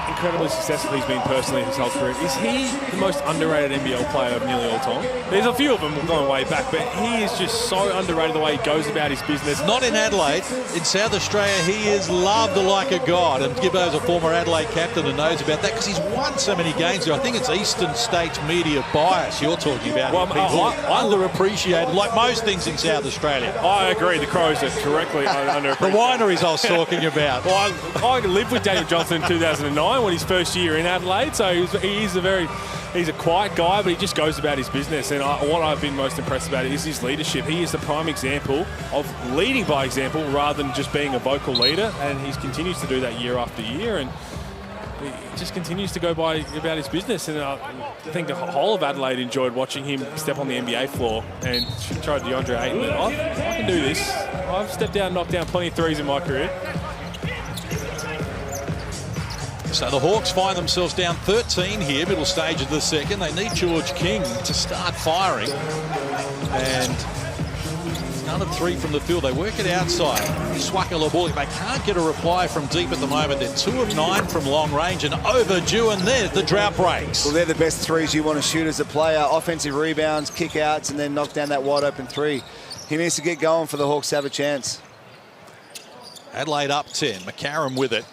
incredibly successful he's been personally in his whole career, is he the most underrated NBL player of nearly all time? There's a few of them going way back, but he is just so underrated the way he goes about his business. Not in Adelaide. In South Australia, he is loved like a god. And Gibbo's a former Adelaide captain and knows about that because he's won so many games there. I think it's Eastern States media bias you're talking about. Well, underappreciated, like most things in South Australia. I agree. The Crows are correctly underappreciated. The wineries I was talking about. Well, I lived with Daniel Johnson in 2009 when his first year in Adelaide, so he's a quiet guy, but he just goes about his business. And what I've been most impressed about is his leadership. He is the prime example of leading by example rather than just being a vocal leader, and he continues to do that year after year, and he just continues to go about his business. And I think the whole of Adelaide enjoyed watching him step on the NBA floor and tried DeAndre Ayton. I can do this. I've stepped out and knocked down plenty of threes in my career. So the Hawks find themselves down 13 here, middle stage of the second. They need George King to start firing. And none of 3 from the field. They work it outside. Swakala ball. They can't get a reply from deep at the moment. They're 2 of 9 from long range and overdue, and there's the drought breaks. Well, they're the best threes you want to shoot as a player. Offensive rebounds, kick outs, and then knock down that wide open 3. He needs to get going for the Hawks to have a chance. Adelaide up 10. McCarron with it.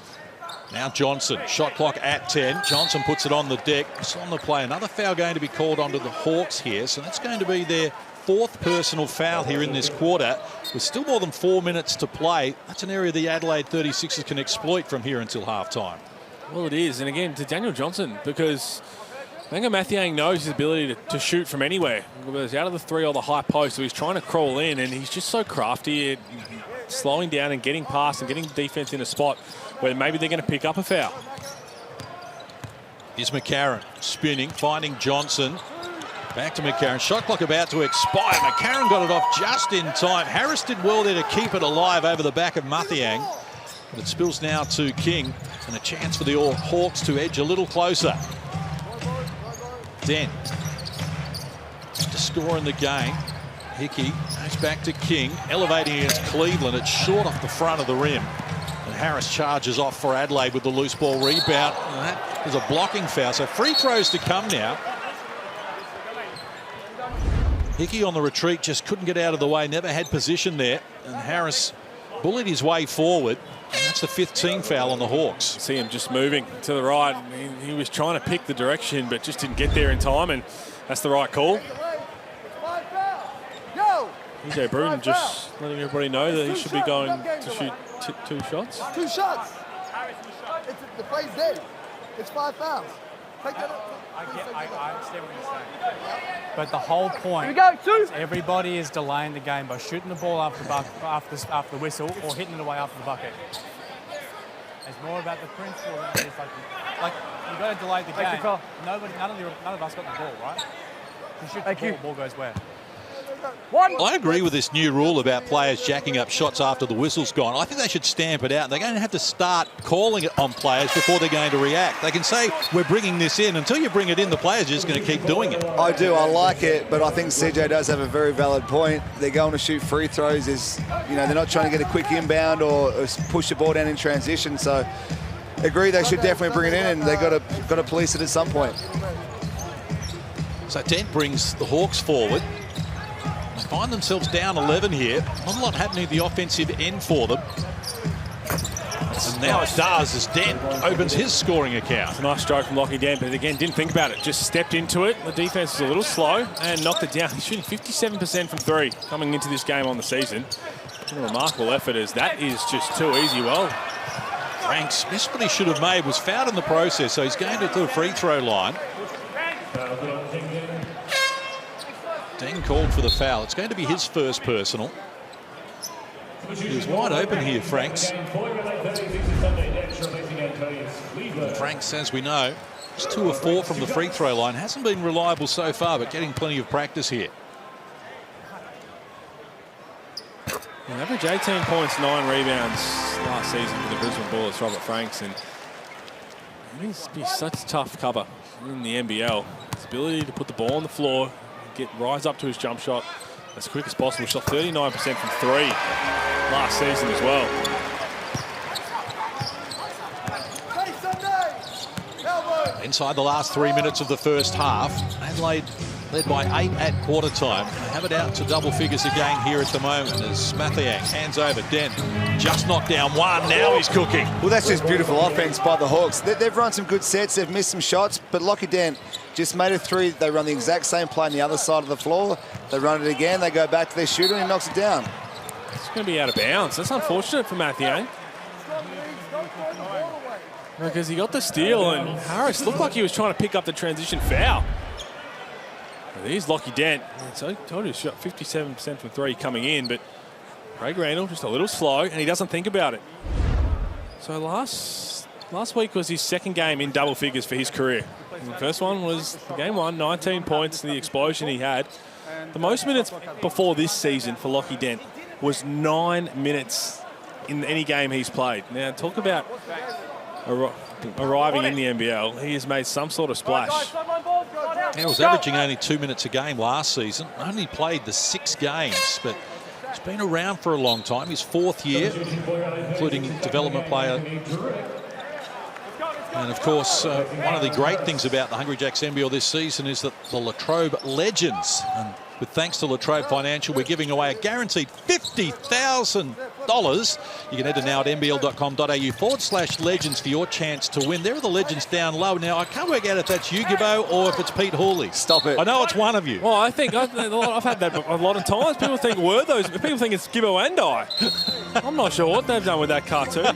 Now Johnson, shot clock at 10. Johnson puts it on the deck. It's on the play. Another foul going to be called onto the Hawks here. So that's going to be their 4th personal foul here in this quarter. With still more than 4 minutes to play, that's an area the Adelaide 36ers can exploit from here until halftime. Well, it is. And again, to Daniel Johnson, because I think Mathiang knows his ability to shoot from anywhere. Whether it's out of the 3 or the high post, so he's trying to crawl in, and he's just so crafty at slowing down and getting past and getting defense in a spot where maybe they're going to pick up a foul. Here's McCarron spinning, finding Johnson. Back to McCarron. Shot clock about to expire. McCarron got it off just in time. Harris did well there to keep it alive over the back of Mathiang. But it spills now to King, and a chance for the Hawks to edge a little closer. Dent to score in the game. Hickey goes back to King, elevating against Cleveland. It's short off the front of the rim. And Harris charges off for Adelaide with the loose ball rebound. And that was a blocking foul. So free throws to come now. Hickey on the retreat, just couldn't get out of the way, never had position there. And Harris bullied his way forward. And that's the 5th team foul on the Hawks. See him just moving to the right. He was trying to pick the direction, but just didn't get there in time, and that's the right call. EJ Bruton just letting everybody know that he should be going to shoot 2 shots. 2 shots. The play's dead. It's 5 fouls. Take that up. I understand what you're saying. But the whole point is everybody is delaying the game by shooting the ball after the whistle or hitting it away after the bucket. It's more about the principle than it is like you've got to delay the game. None of us got the ball, right? You shoot the ball goes where? I agree with this new rule about players jacking up shots after the whistle's gone. I think they should stamp it out. They're going to have to start calling it on players before they're going to react. They can say, we're bringing this in. Until you bring it in, the players are just going to keep doing it. I do. I like it, but I think CJ does have a very valid point. They're going to shoot free throws. They're not trying to get a quick inbound or push the ball down in transition. So, agree, they should definitely bring it in, and they've got to police it at some point. So Dent brings the Hawks forward. They find themselves down 11 here. Not a lot happening at the offensive end for them. And now it does as Dent opens his scoring account. It's a nice stroke from Lockie Dent, but again, didn't think about it. Just stepped into it. The defense was a little slow and knocked it down. He's shooting 57% from three coming into this game on the season. A remarkable effort as that is just too easy. Well, Franks missed what he should have made, was fouled in the process, so he's going to the free throw line. Deng called for the foul. It's going to be his first personal. He was wide open here, Franks. And Franks, as we know, is 2 of 4 from the free throw line. Hasn't been reliable so far, but getting plenty of practice here. An average 18 points, 9 rebounds last season for the Brisbane Bullets, Robert Franks. And it needs to be such tough cover in the NBL. His ability to put the ball on the floor, rise up to his jump shot as quick as possible. Shot 39% from three last season as well. Inside the last 3 minutes of the first half, Adelaide led by 8 at quarter time. They have it out to double figures again here at the moment as Mathiang hands over. Dent just knocked down one. Now he's cooking. Well, that's just beautiful offense by the Hawks. They've run some good sets. They've missed some shots, but Lockie Dent just made a three. They run the exact same play on the other side of the floor. They run it again. They go back to their shooter and he knocks it down. It's going to be out of bounds. That's unfortunate for Mathiang, because he got the steal and Harris looked like he was trying to pick up the transition foul. Here's Lockie Dent. So I told you, he shot 57% from three coming in, but Craig Randall just a little slow and he doesn't think about it. So last week was his second game in double figures for his career. And the first one was game one, 19 points, and the explosion he had. The most minutes before this season for Lockie Dent was 9 minutes in any game he's played. Now talk about arriving in the NBL. He has made some sort of splash. He was averaging only 2 minutes a game last season. Only played the 6 games, but he's been around for a long time. His 4th year, including development player. And of course, one of the great things about the Hungry Jacks NBL this season is that the Latrobe Legends, and with thanks to Latrobe Financial, we're giving away a guaranteed $50,000. You can enter now at nbl.com.au/legends for your chance to win. There are the legends down low. Now, I can't work out if that's you, Gibbo, or if it's Pete Hawley. Stop it. I know it's one of you. Well, I've had that a lot of times. People think people think it's Gibbo and I. I'm not sure what they've done with that cartoon.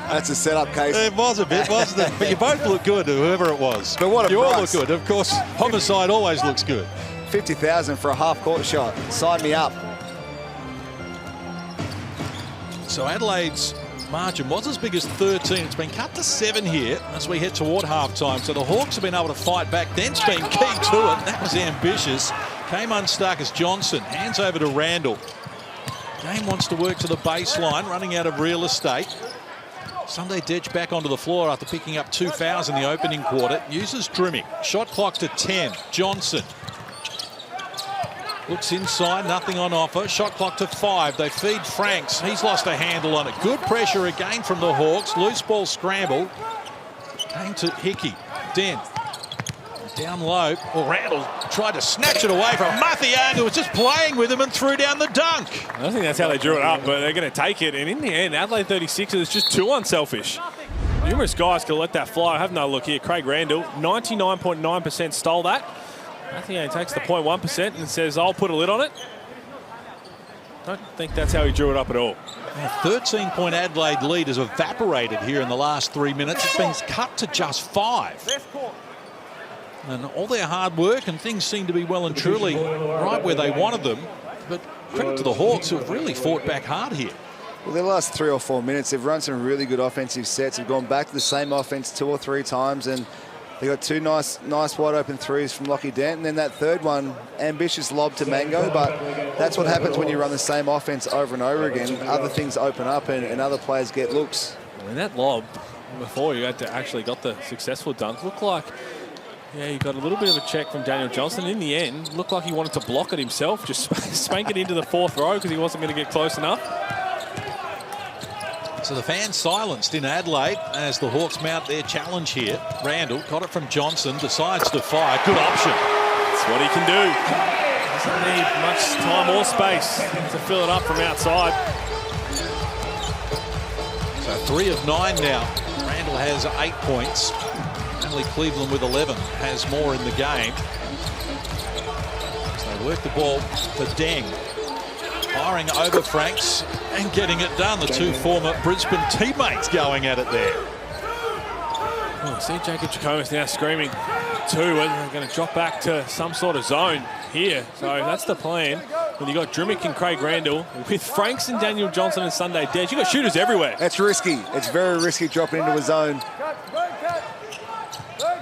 That's a setup case. It was a bit, wasn't it? But you both look good, whoever it was. But what a You all look price. good. Of course, Homicide always looks good. 50,000 for a half-court shot. Sign me up. So Adelaide's margin was as big as 13. It's been cut to 7 here as we head toward halftime. So the Hawks have been able to fight back. Dent's been key to it. That was ambitious. Came unstuck as Johnson hands over to Randall. Game wants to work to the baseline, running out of real estate. Sunday Dedge back onto the floor after picking up 2 fouls in the opening quarter. Uses Drimmy. Shot clock to 10. Johnson looks inside, nothing on offer. Shot clock to 5. They feed Franks. He's lost a handle on it. Good pressure again from the Hawks. Loose ball scramble. Came to Hickey. Dent. Down low. Well, Randall tried to snatch it away from Mathiang, who was just playing with him and threw down the dunk. I don't think that's how they drew it up, but they're going to take it. And in the end, Adelaide 36 is just too unselfish. Numerous guys could let that fly. Have no look here. Craig Randall, 99.9% stole that. Mathiang takes the 0.1% and says, I'll put a lid on it. Don't think that's how he drew it up at all. A 13-point Adelaide lead has evaporated here in the last 3 minutes. It's been cut to just 5. And all their hard work and things seem to be well and truly right where they wanted them. But credit to the Hawks, who have really fought back hard here. Well, the last 3 or 4 minutes, they've run some really good offensive sets. They've gone back to the same offense 2 or 3 times, and they got 2 nice wide open threes from Lockie Dent. And then that third one, ambitious lob to Mango. But that's what happens when you run the same offense over and over again. Other things open up and other players get looks. I mean, that lob before you had to actually got the successful dunk looked like, yeah, he got a little bit of a check from Daniel Johnson. In the end, looked like he wanted to block it himself, just spank it into the 4th row because he wasn't going to get close enough. So the fans silenced in Adelaide as the Hawks mount their challenge here. Randall got it from Johnson, decides to fire. Good option. That's what he can do. Doesn't need much time or space to fill it up from outside. So 3 of 9 now. Randall has 8 points. Only Cleveland with 11 has more in the game. So they work the ball to Deng. Firing over Franks and getting it done. The two former Brisbane teammates going at it there. Oh, see Jacob Jacomas now screaming too, whether they're going to drop back to some sort of zone here. So that's the plan. When you got Drimmick and Craig Randall with Franks and Daniel Johnson and Sunday Dej, you got shooters everywhere. That's risky. It's very risky dropping into a zone.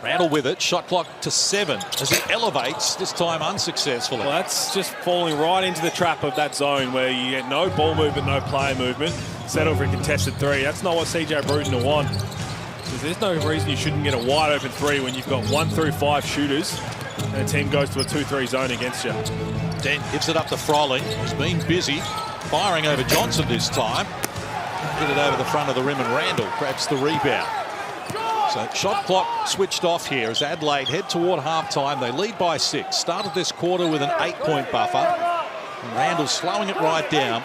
Randall with it, shot clock to 7 as he elevates, this time unsuccessfully. Well, that's just falling right into the trap of that zone where you get no ball movement, no player movement. Settle for a contested 3. That's not what CJ Bruton will want. Because there's no reason you shouldn't get a wide open 3 when you've got 1 through 5 shooters and a team goes to a 2-3 zone against you. Dent gives it up to Froling. He's been busy, firing over Johnson this time. Get it over the front of the rim and Randall grabs the rebound. So shot clock switched off here as Adelaide head toward halftime. They lead by 6. Started this quarter with an 8-point buffer. And Randall slowing it right down.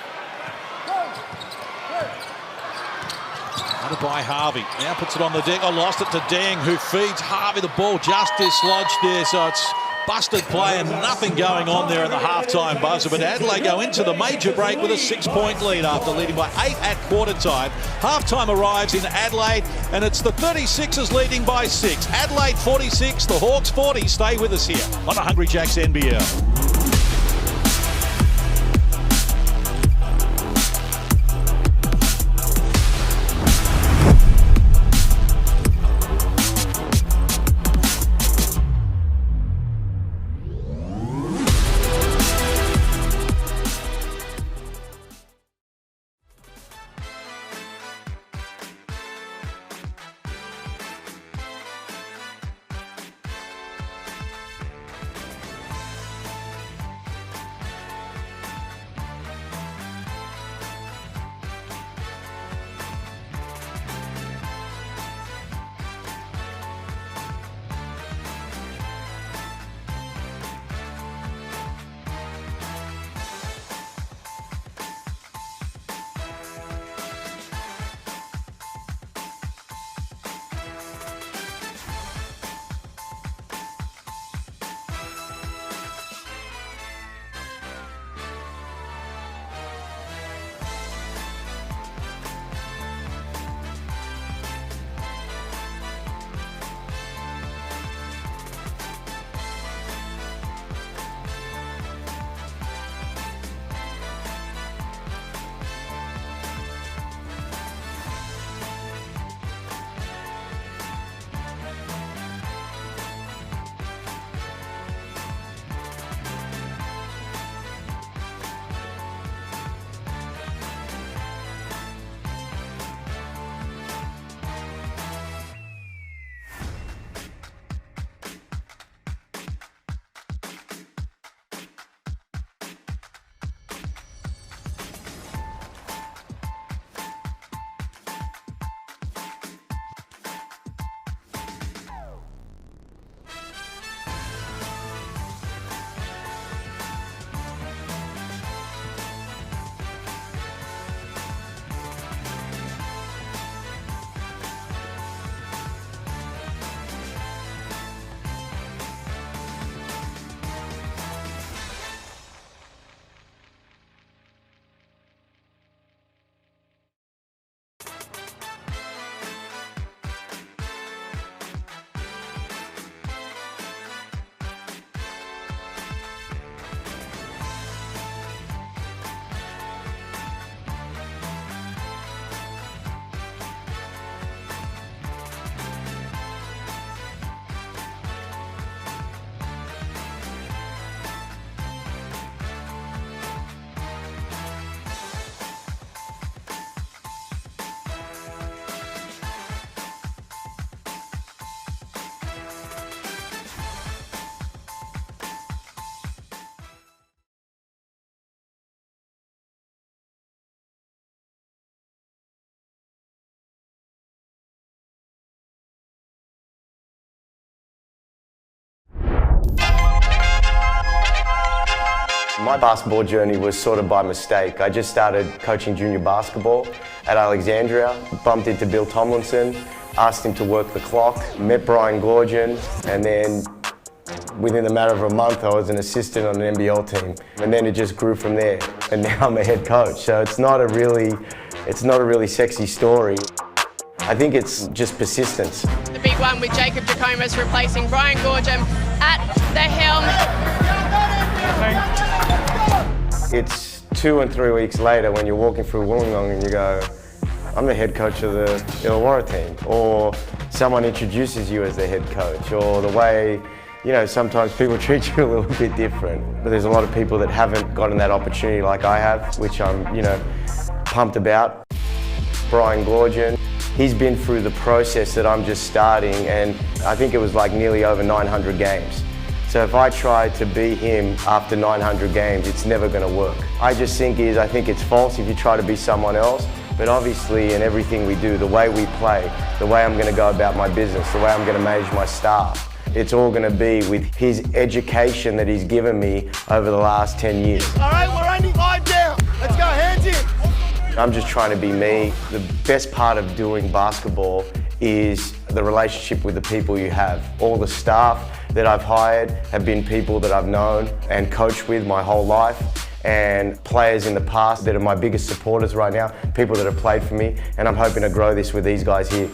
Under by Harvey. Now puts it on the deck. Lost it to Deng, who feeds Harvey the ball just dislodged there. So it's busted play and nothing going on there in the halftime buzzer. But Adelaide go into the major break with a 6-point lead after leading by 8 at quarter time. Halftime arrives in Adelaide and it's the 36ers leading by 6. Adelaide 46, the Hawks 40. Stay with us here on the Hungry Jacks NBL. My basketball journey was sort of by mistake. I just started coaching junior basketball at Alexandria, bumped into Bill Tomlinson, asked him to work the clock, met Brian Gorgian, and then within the matter of a month I was an assistant on an NBL team. And then it just grew from there. And now I'm a head coach, so it's not a really sexy story. I think it's just persistence. The big one with Jacob Jacomas replacing Brian Gorgian at the helm. It's 2 and 3 weeks later when you're walking through Wollongong and you go, I'm the head coach of the Illawarra team. Or someone introduces you as the head coach. Or the way, sometimes people treat you a little bit different. But there's a lot of people that haven't gotten that opportunity like I have, which I'm, pumped about. Brian Gorgian, he's been through the process that I'm just starting, and I think it was like nearly over 900 games. So if I try to be him after 900 games, it's never going to work. I think it's false if you try to be someone else, but obviously in everything we do, the way we play, the way I'm going to go about my business, the way I'm going to manage my staff, it's all going to be with his education that he's given me over the last 10 years. All right, we're only 5 down. Let's go, hands in. I'm just trying to be me. The best part of doing basketball is the relationship with the people you have. All the staff that I've hired have been people that I've known and coached with my whole life, and players in the past that are my biggest supporters right now, people that have played for me, and I'm hoping to grow this with these guys here.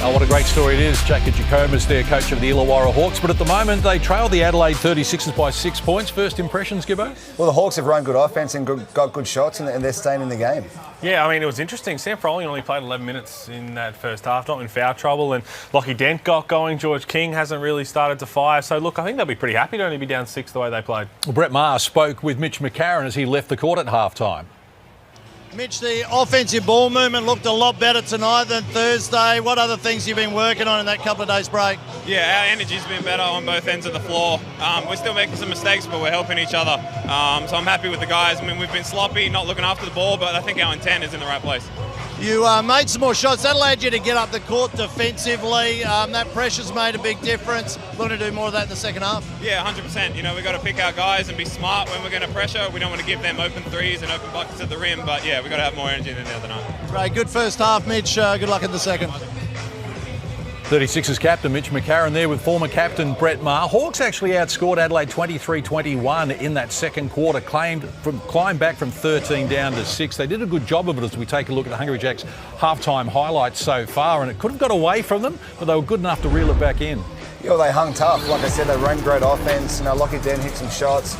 Oh, what a great story it is. Jacob Jacomas, their coach of the Illawarra Hawks, but at the moment they trail the Adelaide 36ers by 6 points. First impressions, Gibbo? Well, the Hawks have run good offense and got good shots, and they're staying in the game. Yeah, I mean, it was interesting. Sam Froling only played 11 minutes in that first half, not in foul trouble, and Lockie Dent got going. George King hasn't really started to fire. So, look, I think they'll be pretty happy to only be down 6 the way they played. Well, Brett Maher spoke with Mitch McCarron as he left the court at half-time. Mitch, the offensive ball movement looked a lot better tonight than Thursday. What other things you've been working on in that couple of days break? Yeah, our energy's been better on both ends of the floor. We're still making some mistakes, but we're helping each other. So I'm happy with the guys. I mean, we've been sloppy, not looking after the ball, but I think our intent is in the right place. You made some more shots. That allowed you to get up the court defensively. That pressure's made a big difference. Looking to do more of that in the second half? Yeah, 100%. We've got to pick our guys and be smart when we're going to pressure. We don't want to give them open threes and open buckets at the rim, but yeah, we've got to have more energy than the other night. Great, good first half, Mitch. Good luck in the second. 36ers captain Mitch McCarron there with former captain Brett Maher. Hawks actually outscored Adelaide 23-21 in that second quarter, climbed back from 13 down to 6. They did a good job of it as we take a look at the Hungry Jacks halftime highlights so far, and it could have got away from them, but they were good enough to reel it back in. Yeah, they hung tough. Like I said, they ran great offense. Lockie Dent hit some shots.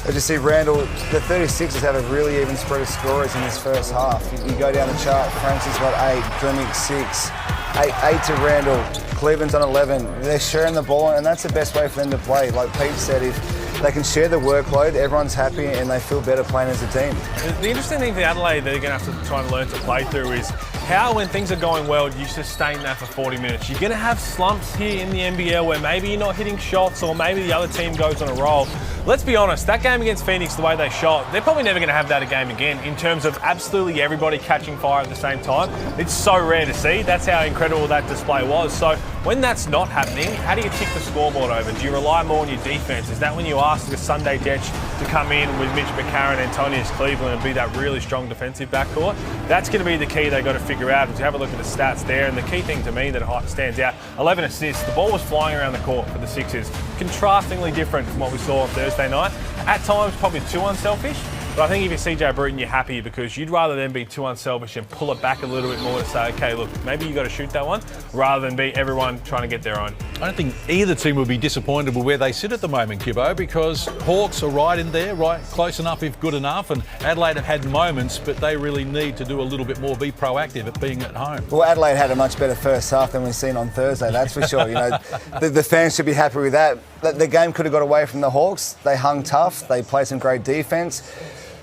As you see, Randall, the 36ers have a really even spread of scorers in this first half. You go down the chart, Francis got 8, Dremick 6, 8 to Randall, Cleveland's on 11. They're sharing the ball, and that's the best way for them to play. Like Pete said, if they can share the workload, everyone's happy and they feel better playing as a team. The interesting thing for Adelaide they're going to have to try and learn to play through is how, when things are going well, you sustain that for 40 minutes. You're going to have slumps here in the NBL where maybe you're not hitting shots or maybe the other team goes on a roll. Let's be honest, that game against Phoenix, the way they shot, they're probably never going to have that game again in terms of absolutely everybody catching fire at the same time. It's so rare to see. That's how incredible that display was. So when that's not happening, how do you tick the scoreboard over? Do you rely more on your defense? Is that when you ask the Sunday Detch to come in with Mitch McCarron, Antonius Cleveland and be that really strong defensive backcourt? That's going to be the key they've got to figure out. If you have a look at the stats there, and the key thing to me that stands out, 11 assists. The ball was flying around the court for the Sixers. Contrastingly different from what we saw on Thursday night. At times, probably too unselfish. But I think if you're CJ Bruton, you're happy because you'd rather than be too unselfish and pull it back a little bit more to say, okay, look, maybe you got to shoot that one, rather than be everyone trying to get their own. I don't think either team would be disappointed with where they sit at the moment, Kibbo, because Hawks are right in there, right close enough if good enough, and Adelaide have had moments, but they really need to do a little bit more, be proactive at being at home. Well, Adelaide had a much better first half than we've seen on Thursday, that's for sure. The fans should be happy with that. The game could have got away from the Hawks. They hung tough. They played some great defence.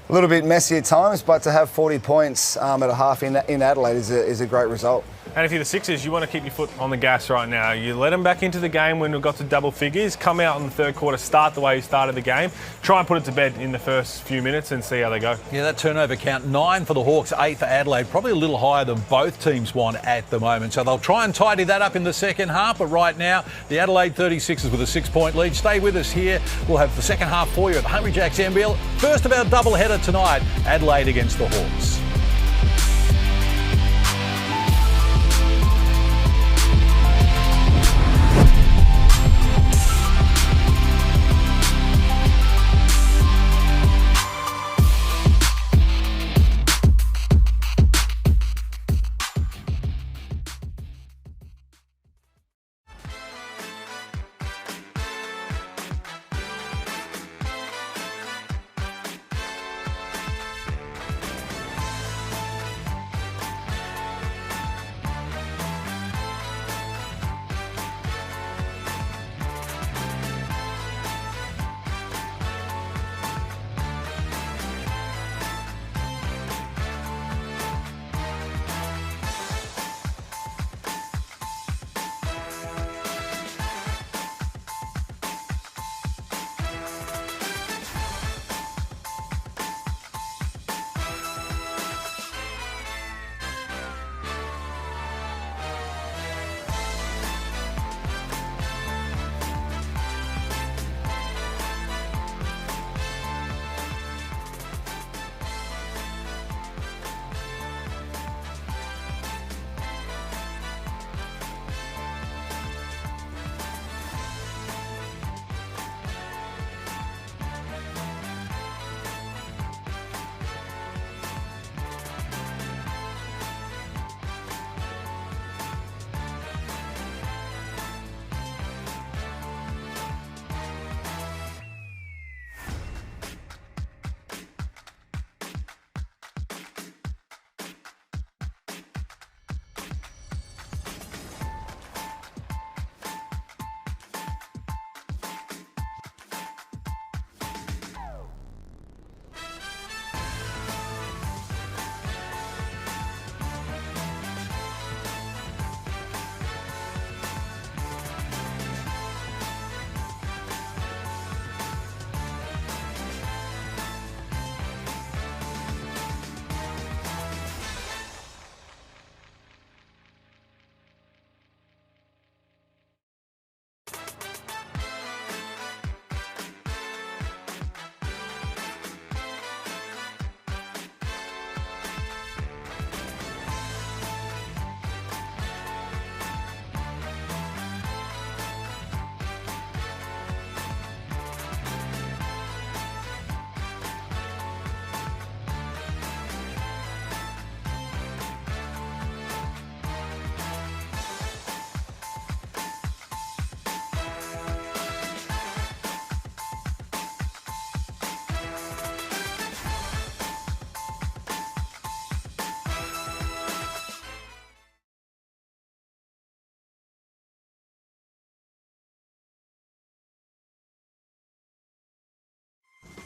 a little bit messy at times, but to have 40 points at a half in Adelaide is a great result. And if you're the Sixers, you want to keep your foot on the gas right now. You let them back into the game when we've got to double figures, come out in the third quarter, start the way you started the game, try and put it to bed in the first few minutes and see how they go. Yeah, that turnover count, 9 for the Hawks, 8 for Adelaide, probably a little higher than both teams want at the moment. So they'll try and tidy that up in the second half, but right now, the Adelaide 36ers with a 6-point lead. Stay with us here. We'll have the second half for you at the Hungry Jacks NBL. First of our doubleheader tonight, Adelaide against the Hawks.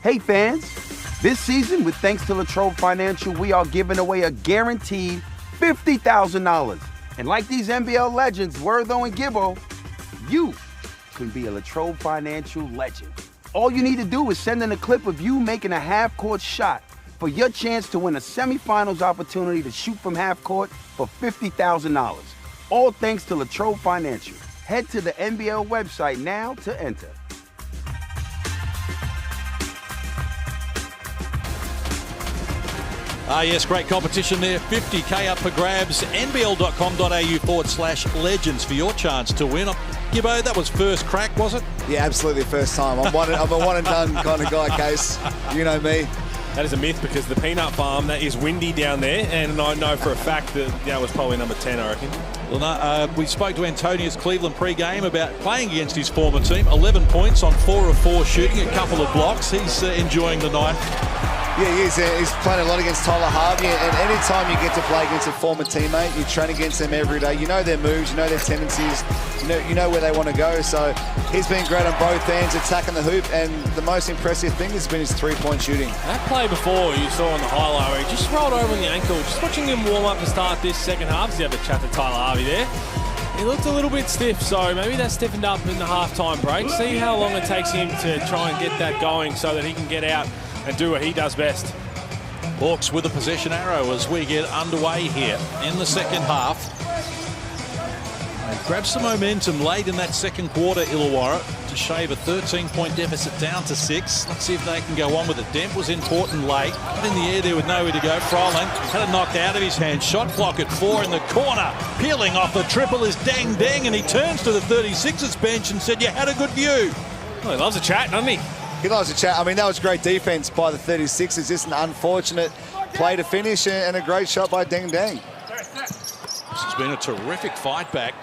Hey fans, this season with thanks to Latrobe Financial, we are giving away a guaranteed $50,000. And like these NBL legends, Wortho and Gibbo, you can be a Latrobe Financial legend. All you need to do is send in a clip of you making a half-court shot for your chance to win a semifinals opportunity to shoot from half court for $50,000. All thanks to Latrobe Financial. Head to the NBL website now to enter. Yes, great competition there. 50k up for grabs. NBL.com.au/legends for your chance to win. Gibbo, that was first crack, was it? Yeah, absolutely first time. I'm a one and done kind of guy, Case. You know me. That is a myth because the peanut farm, that is windy down there, and I know for a fact that that was probably number 10, I reckon. Well, no, we spoke to Antonius Cleveland pre-game about playing against his former team. 11 points on 4 of 4 shooting, a couple of blocks. He's enjoying the night. Yeah, he is. He's playing a lot against Tyler Harvey, and any time you get to play against a former teammate, you train against them every day. You know their moves, you know their tendencies, you know where they want to go. So he's been great on both ends, attacking the hoop, and the most impressive thing has been his three-point shooting. That play before you saw on the highlight where he just rolled over on the ankle. Just watching him warm up to start this second half. Did you have a chat to Tyler Harvey there? He looked a little bit stiff, so maybe that's stiffened up in the halftime break. See how long it takes him to try and get that going so that he can get out and do what he does best. Hawks with a possession arrow as we get underway here in the second half. They grabbed some momentum late in that second quarter, Illawarra, to shave a 13-point deficit down to 6. Let's see if they can go on with it. Dent was important late. Got in the air there with nowhere to go. Froling had it knocked out of his hand. Shot clock at 4 in the corner. Peeling off the triple is Dang Dang, and he turns to the 36ers bench and said, "You had a good view." Well, he loves a chat, doesn't he? He loves to chat. I mean, that was great defense by the 36ers. Just an unfortunate play to finish and a great shot by Deng Deng. This has been a terrific fight back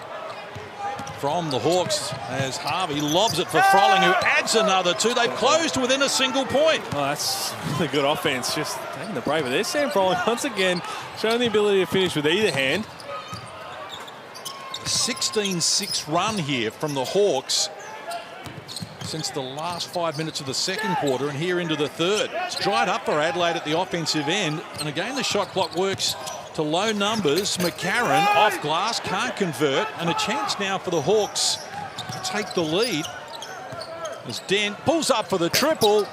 from the Hawks as Harvey lobs it for Froling, who adds another 2. They've closed within a single point. Well, that's really good offense. Just taking the braver. There's Sam Froling once again, showing the ability to finish with either hand. 16-6 run here from the Hawks since the last 5 minutes of the second quarter and here into the third. It's dried up for Adelaide at the offensive end, and again the shot clock works to low numbers. McCarron off glass, can't convert, and a chance now for the Hawks to take the lead as Dent pulls up for the triple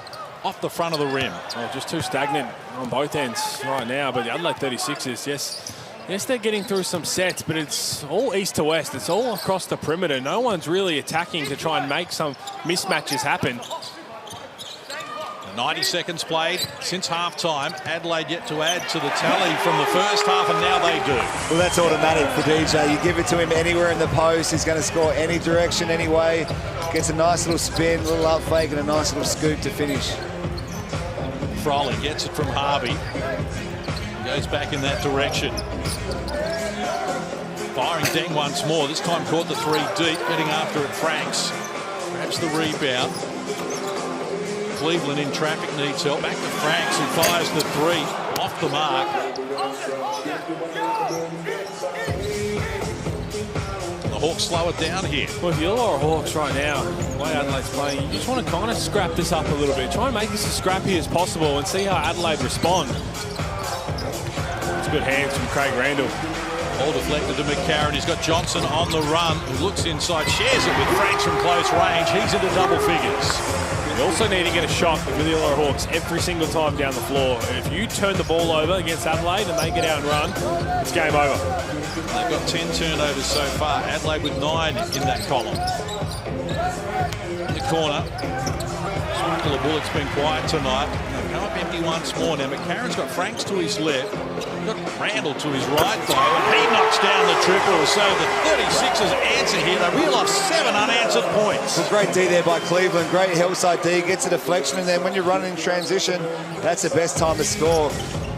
off the front of the rim. Oh, just too stagnant on both ends right now, but the Adelaide 36ers, yes, they're getting through some sets, but it's all east to west. It's all across the perimeter. No one's really attacking to try and make some mismatches happen. 90 seconds played since halftime. Adelaide yet to add to the tally from the first half, and now they do. Well, that's automatic for DJ. You give it to him anywhere in the post, he's going to score any direction, any way. Gets a nice little spin, a little up fake, and a nice little scoop to finish. Froling gets it from Harvey. Goes back in that direction. Firing Deng once more. This time caught the 3 deep, getting after it. Franks grabs the rebound. Cleveland in traffic, needs help. Back to Franks, who fires the 3 off the mark. The Hawks slow it down here. Well, if you're Illawarra Hawks right now, the way Adelaide's playing, you just want to kind of scrap this up a little bit. Try and make this as scrappy as possible and see how Adelaide respond. It's good hands from Craig Randall. All deflected to McCarron. He's got Johnson on the run, who looks inside, shares it with Franks from close range. He's into double figures. You also need to get a shot with the Illawarra Hawks every single time down the floor. If you turn the ball over against Adelaide and they get out and run, it's game over. They've got 10 turnovers so far. Adelaide with 9 in that column. In the corner. Sprinkle of Bullock's been quiet tonight. They've come up empty once more. Now McCarron's got Franks to his left. Got Randall to his right though, and he knocks down the triple. So the 36ers answer here. They reel off 7 unanswered points. Well, great D there by Cleveland. Great hillside D, gets a deflection, and then when you're running in transition, that's the best time to score.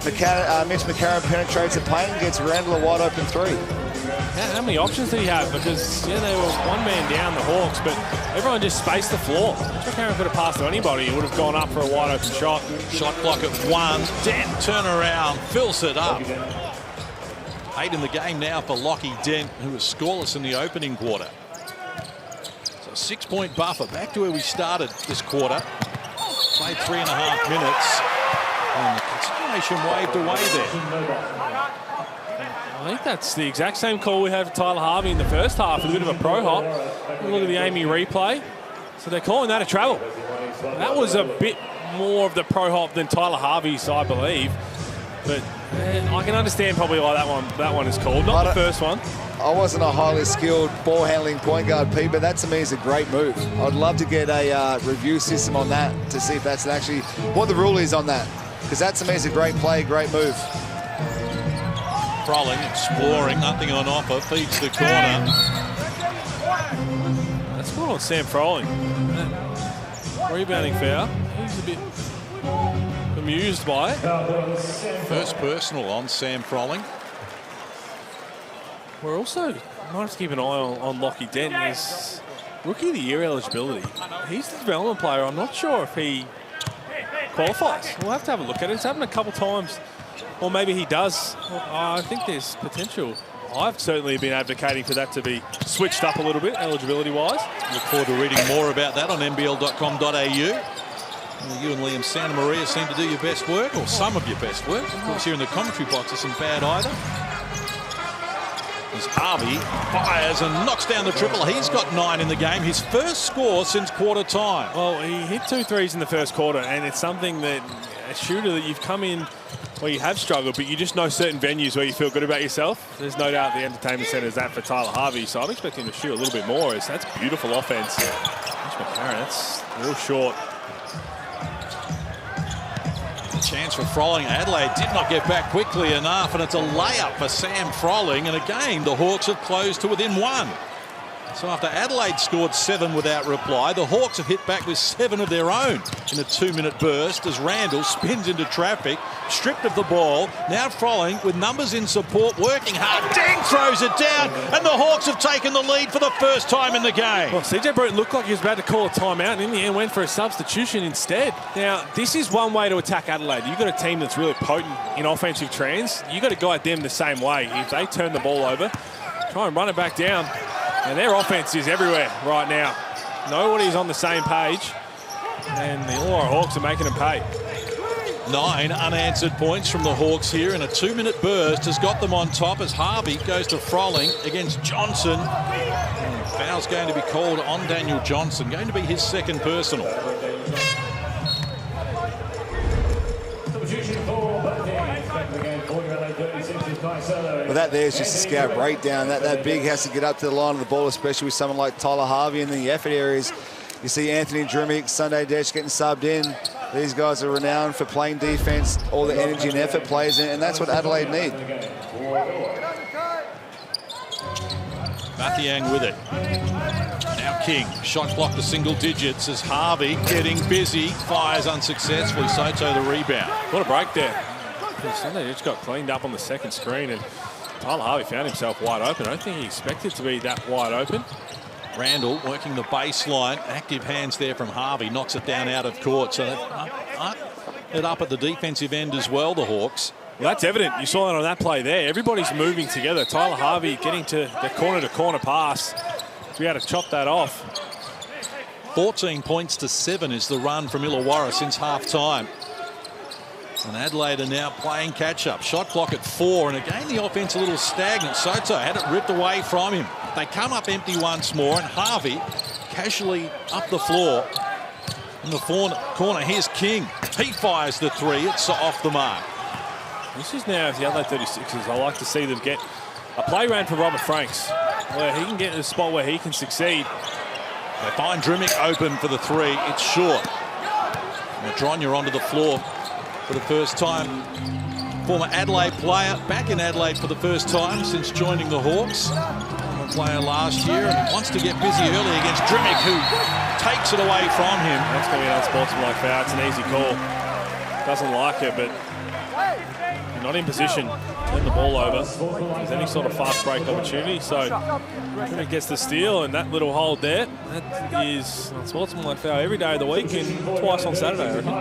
Mitch McCarron penetrates the paint and gets Randall a wide open 3. How many options did he have? Because they were one man down, the Hawks, but everyone just spaced the floor. If McCarron could have passed to anybody, he would have gone up for a wide open shot. Shot clock at 1. Dent turn around, fills it up. 8 in the game now for Lockie Dent, who was scoreless in the opening quarter. So a 6-point buffer, back to where we started this quarter. Played 3.5 minutes, and the continuation waved away there. I think that's the exact same call we had for Tyler Harvey in the first half, with a bit of a pro hop. Look at the Amy replay. So they're calling that a travel. That was a bit more of the pro hop than Tyler Harvey's, I believe. But I can understand probably why that one is called, not the first one. I wasn't a highly skilled ball handling point guard, Pete, but that to me is a great move. I'd love to get a review system on that to see if that's actually what the rule is on that. Because that to me is a great play, great move. Froling, exploring, nothing on offer, feeds the corner. That's good on Sam Froling. Rebounding foul. He's a bit amused by it. First personal on Sam Froling. We're also, might have to keep an eye on Lockie Dent. His Rookie of the Year eligibility. He's the development player. I'm not sure if he qualifies. We'll have to have a look at it. It's happened a couple times, or maybe he does. I think there's potential. I've certainly been advocating for that to be switched up a little bit, eligibility-wise. Look forward to reading more about that on NBL.com.au. You and Liam Santa Maria seem to do your best work, or some of your best work. Of course, here in the commentary box isn't bad either. As Harvey fires and knocks down the triple. He's got 9 in the game. His first score since quarter time. Well, he hit 2 threes in the first quarter, and it's something that a shooter that you've come in where you have struggled, but you just know certain venues where you feel good about yourself. There's no doubt the entertainment centre is that for Tyler Harvey, so I'm expecting him to shoot a little bit more. That's beautiful offense. That's real short. Chance for Froling. Adelaide did not get back quickly enough, and it's a layup for Sam Froling. And again, the Hawks have closed to within 1. So after Adelaide scored 7 without reply, the Hawks have hit back with 7 of their own in a 2-minute burst as Randall spins into traffic, stripped of the ball. Now Froling with numbers in support, working hard. Deng throws it down, and the Hawks have taken the lead for the first time in the game. Well, CJ Bruton looked like he was about to call a timeout, and in the end went for a substitution instead. Now, this is one way to attack Adelaide. You've got a team that's really potent in offensive trends. You've got to guide them the same way. If they turn the ball over, try and run it back down. And their offense is everywhere right now. Nobody's on the same page. And the Illawarra Hawks are making them pay. 9 unanswered points from the Hawks here in a 2-minute burst has got them on top as Harvey goes to Froling against Johnson. And foul's going to be called on Daniel Johnson, going to be his second personal. Well, that there is just a scout breakdown. That big has to get up to the line of the ball, especially with someone like Tyler Harvey in the effort areas. You see Anthony Drimick, Sunday Detch getting subbed in. These guys are renowned for playing defense, all the energy and effort plays in, and that's what Adelaide need. Mathiang with it. Now King, shot clock to single digits as Harvey getting busy, fires unsuccessfully. Soto the rebound. What a break there. Sunday just got cleaned up on the second screen, and Tyler Harvey found himself wide open. I don't think he expected to be that wide open. Randall working the baseline. Active hands there from Harvey. Knocks it down out of court. So it up at the defensive end as well, the Hawks. Well, that's evident. You saw that on that play there. Everybody's moving together. Tyler Harvey getting to the corner-to-corner pass to be able to chop that off. 14 points to 7 is the run from Illawarra since half-time. And Adelaide are now playing catch-up. Shot clock at 4, and again the offense a little stagnant. Soto had it ripped away from him. They come up empty once more, and Harvey casually up the floor. In the corner, here's King. He fires the 3. It's off the mark. This is now the Adelaide 36ers. I like to see them get a play ran for Robert Franks, where he can get in a spot where he can succeed. They find Drimick open for the 3. It's short. Madronya onto the floor for the first time. Former Adelaide player, back in Adelaide for the first time since joining the Hawks. Former player last year, and wants to get busy early against Drimick, who takes it away from him. That's going to be an unsportsmanlike foul. It's an easy call. Doesn't like it, but not in position. Turn the ball over. If there's any sort of fast break opportunity. So Drimick gets the steal, and that little hold there, that is a sportsmanlike foul every day of the week and twice on Saturday, I reckon.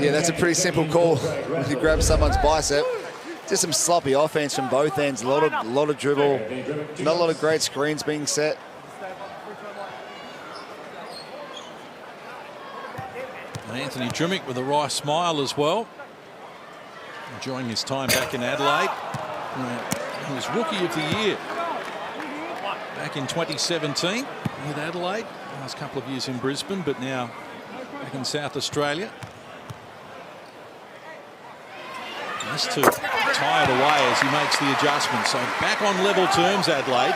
Yeah, that's a pretty simple call. When you grab someone's bicep. Just some sloppy offense from both ends. A lot of dribble. Not a lot of great screens being set. Anthony Drimick with a wry smile as well. Enjoying his time back in Adelaide. He was Rookie of the Year back in 2017 with Adelaide. Last couple of years in Brisbane, but now back in South Australia. Has to tie it away as he makes the adjustment. So back on level terms, Adelaide.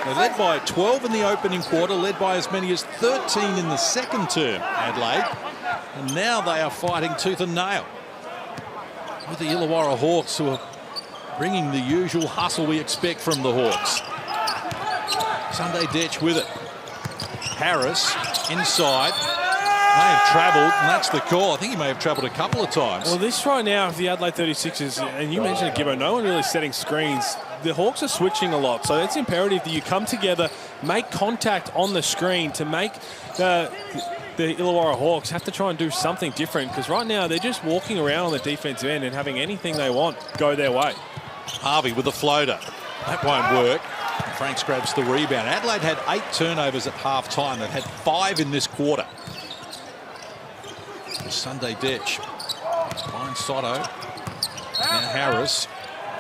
They led by 12 in the opening quarter, led by as many as 13 in the second term, Adelaide. And now they are fighting tooth and nail with the Illawarra Hawks, who are bringing the usual hustle we expect from the Hawks. Sunday Detch with it. Harris inside. May have travelled, and that's the call. I think he may have travelled a couple of times. Well, this right now, if the Adelaide 36ers, and you mentioned it, Gibbo, no one really setting screens. The Hawks are switching a lot, so it's imperative that you come together, make contact on the screen to make the Illawarra Hawks have to try and do something different, because right now they're just walking around on the defensive end and having anything they want go their way. Harvey with the floater. That won't work. Franks grabs the rebound. Adelaide had 8 turnovers at half-time. They've had 5 in this quarter. Sunday Ditch finds Soto. Now Harris.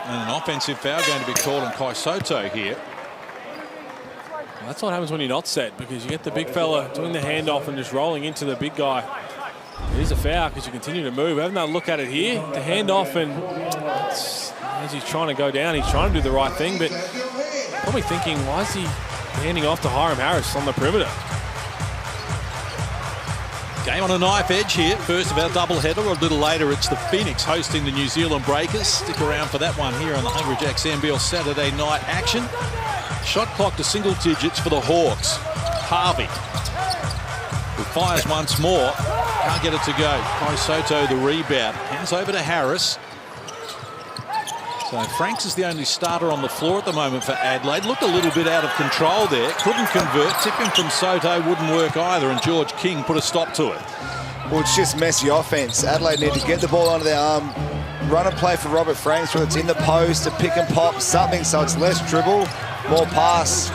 And an offensive foul going to be called on Kai Soto here. Well, that's what happens when you're not set, because you get the big fella doing the handoff and just rolling into the big guy. It is a foul because you continue to move. Have another look at it here. The handoff, and as he's trying to go down, he's trying to do the right thing, but probably thinking, why is he handing off to Hiram Harris on the perimeter? Game on a knife edge here. First of our doubleheader. A little later, it's the Phoenix hosting the New Zealand Breakers. Stick around for that one here on the Hungry Jacks NBL Saturday night action. Shot clock to single digits for the Hawks. Harvey, who fires once more. Can't get it to go. Kai Soto the rebound. Hands over to Harris. So Franks is the only starter on the floor at the moment for Adelaide. Looked a little bit out of control there. Couldn't convert. Tipping from Soto wouldn't work either, and George King put a stop to it. Well, it's just messy offense. Adelaide need to get the ball onto their arm, run a play for Robert Franks, whether it's in the post, a pick and pop, something, so it's less dribble, more pass.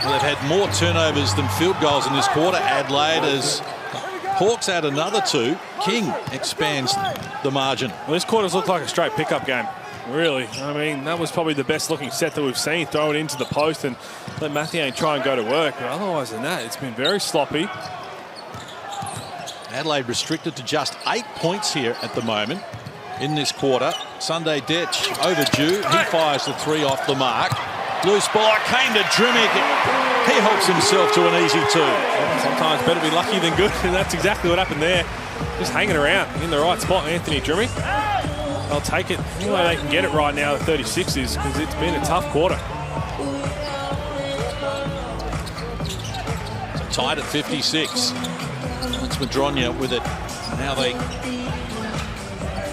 Well, they've had more turnovers than field goals in this quarter, Adelaide, as Hawks add another 2. King expands the margin. Well, this quarter's looked like a straight pickup game, really. I mean, that was probably the best looking set that we've seen. Throw it into the post and let Mathieu try and go to work. But otherwise than that, it's been very sloppy. Adelaide restricted to just 8 points here at the moment in this quarter. Sunday Ditch overdue. He fires the 3 off the mark. Loose ball came to Drimmick. He helps himself to an easy 2. Sometimes better be lucky than good, and that's exactly what happened there. Just hanging around in the right spot, Anthony Drimmick. They'll take it any way they can get it right now, the 36s, because it's been a tough quarter. So tied at 56. Alex Madronya with it. Now they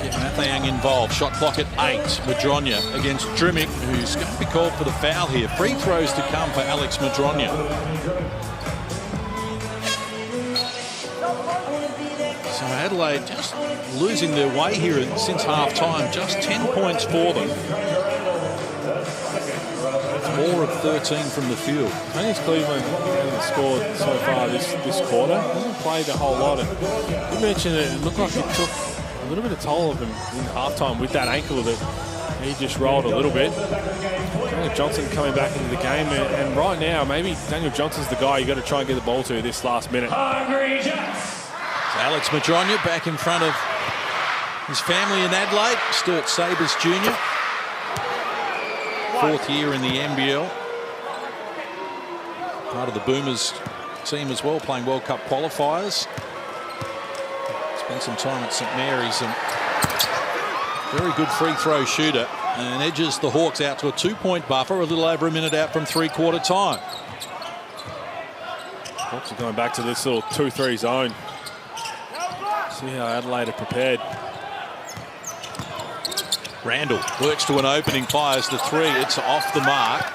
get Mathiang involved. Shot clock at 8. Madronya against Drimmick, who's going to be called for the foul here. Free throws to come for Alex Madronya. So Adelaide just losing their way here since half-time. Just 10 points for them. 4 of 13 from the field. Tony's Cleveland hasn't scored so far this quarter. Hasn't played a whole lot. And you mentioned it looked like it took a little bit of toll of him in halftime with that ankle that he just rolled a little bit. Daniel Johnson coming back into the game, and right now maybe Daniel Johnson's the guy you got to try and get the ball to this last minute. So Alex Madronya back in front of his family in Adelaide. Stuart Sabers Jr. 4th year in the NBL. Part of the Boomers team as well, playing World Cup qualifiers. Spent some time at St Mary's, and very good free throw shooter, and edges the Hawks out to a 2-point buffer, a little over a minute out from 3/4 time. Hawks are going back to this little 2-3 zone. See how Adelaide are prepared. Randall works to an opening, fires the 3. It's off the mark.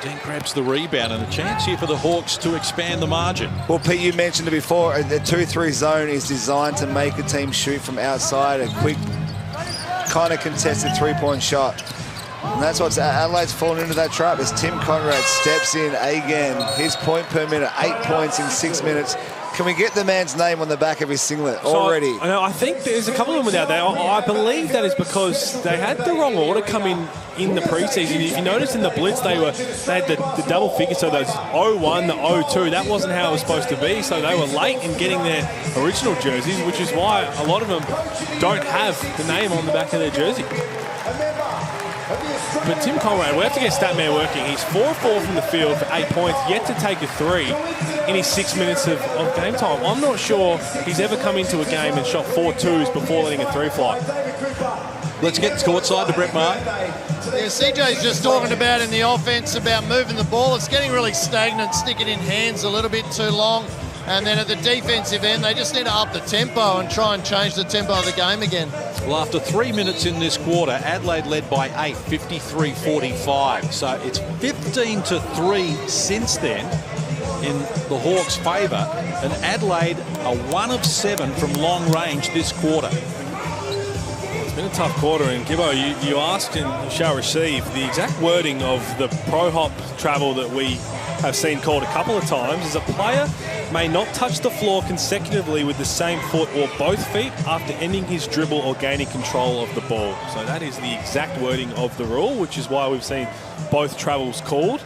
Dent grabs the rebound, and a chance here for the Hawks to expand the margin. Well, Pete, you mentioned it before. The 2-3 zone is designed to make a team shoot from outside, a quick, kind of contested 3-point shot. And that's what's Adelaide's fallen into that trap as Tim Conrad steps in again. His point per minute, 8 points in 6 minutes. Can we get the man's name on the back of his singlet already? So, I think there's a couple of them without that. I believe that is because they had the wrong order come in the preseason. If you notice in the blitz, they had the double figure, so those 0-1, the 0-2, that wasn't how it was supposed to be. So they were late in getting their original jerseys, which is why a lot of them don't have the name on the back of their jersey. But Tim Conrad, we have to get Statman working. He's 4 of 4 from the field for 8 points, yet to take a 3 in his 6 minutes of game time. I'm not sure he's ever come into a game and shot 4 2s before letting a 3 fly. Let's get courtside to Brett Mark. Yeah, CJ's just talking about in the offense about moving the ball. It's getting really stagnant, sticking in hands a little bit too long. And then at the defensive end, they just need to up the tempo and try and change the tempo of the game again. Well, after 3 minutes in this quarter, Adelaide led by 8, 53-45. So it's 15-3 since then. in the Hawks' favour, and Adelaide are 1 of 7 from long range this quarter. It's been a tough quarter, and Gibbo, you asked and you shall receive. The exact wording of the pro-hop travel that we have seen called a couple of times is a player may not touch the floor consecutively with the same foot or both feet after ending his dribble or gaining control of the ball. So that is the exact wording of the rule, which is why we've seen both travels called.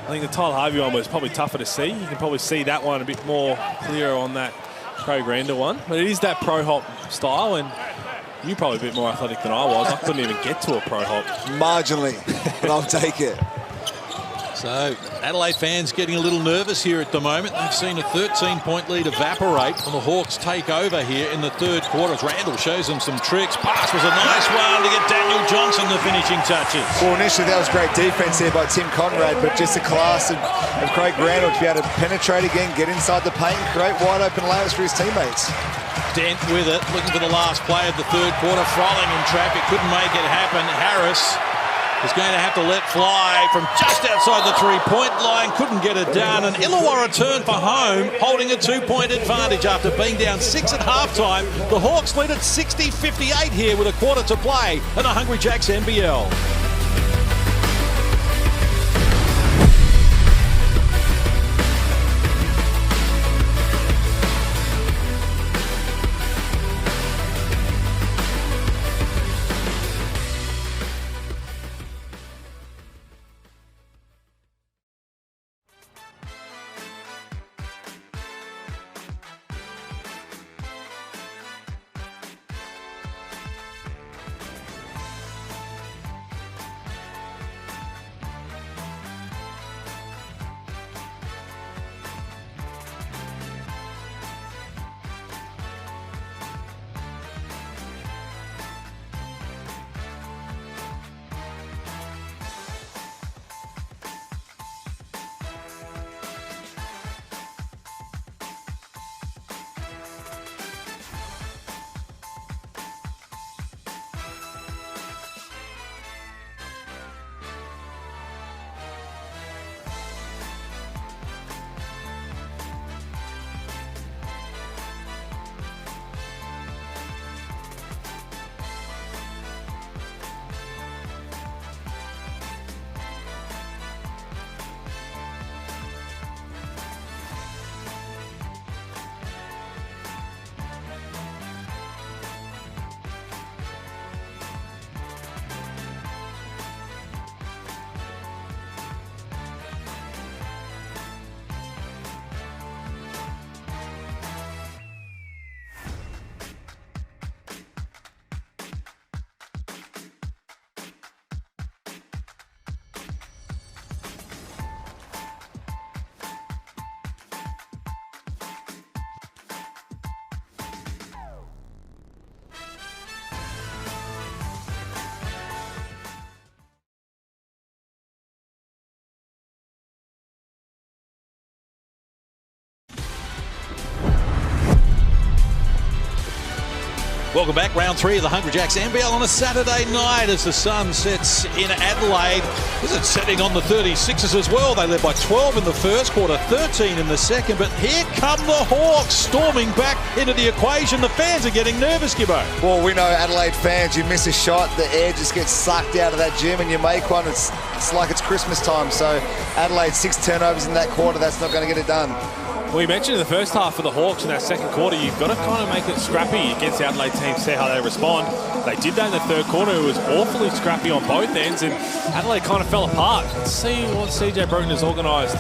I think the Tyler Harvey one was probably tougher to see. You can probably see that one a bit more clearer on that Pro Grander one. But it is that pro hop style, and you're probably a bit more athletic than I was. I couldn't even get to a pro hop. Marginally, but I'll take it. So Adelaide fans getting a little nervous here at the moment. They've seen a 13-point lead evaporate when the Hawks take over here in the third quarter. As Randall shows them some tricks. Pass was a nice one to get Daniel Johnson the finishing touches. Well, initially that was great defense here by Tim Conrad, but just the class of Craig Randall to be able to penetrate again, get inside the paint, create wide open layups for his teammates. Dent with it, looking for the last play of the third quarter. Froling in traffic, couldn't make it happen. Harris is going to have to let fly from just outside the three-point line. Couldn't get it done. And Illawarra turned for home, holding a 2-point advantage after being down 6 at halftime. The Hawks lead at 60-58 here with a quarter to play in the Hungry Jacks NBL. Welcome back, round 3 of the Hungry Jacks NBL on a Saturday night as the sun sets in Adelaide. Is it setting on the 36ers as well? They led by 12 in the first quarter, 13 in the second, but here come the Hawks storming back into the equation. The fans are getting nervous, Gibbo. Well, we know Adelaide fans, you miss a shot, the air just gets sucked out of that gym, and you make one, it's like it's Christmas time. So Adelaide, 6 turnovers in that quarter, that's not going to get it done. Well, you mentioned in the first half for the Hawks in that second quarter, you've got to kind of make it scrappy against the Adelaide team, see how they respond. They did that in the third quarter. It was awfully scrappy on both ends, and Adelaide kind of fell apart. Let's see what CJ Bruton has organised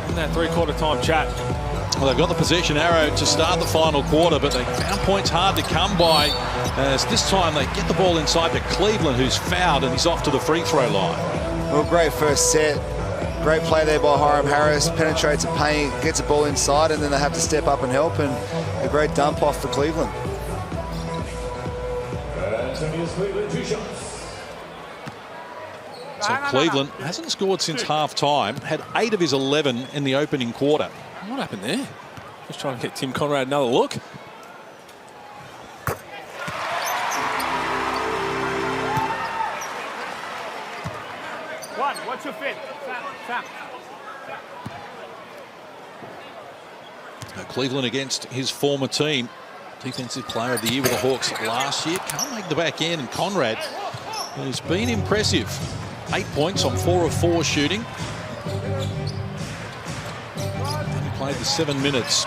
in that three-quarter time chat. Well, they've got the possession arrow to start the final quarter, but they found points hard to come by. As this time they get the ball inside to Cleveland, who's fouled, and he's off to the free throw line. Well, great first set. Great play there by Hiram Harris, penetrates the paint, gets the ball inside, and then they have to step up and help, and a great dump off for Cleveland. So Cleveland hasn't scored since half-time, had 8 of his 11 in the opening quarter. What happened there? Just trying to get Tim Conrad another look. What's your fit? Sam. Cleveland against his former team. Defensive Player of the Year with the Hawks last year. Can't make the back end, and Conrad has been impressive. 8 points on 4 of 4 shooting. And he played the 7 minutes.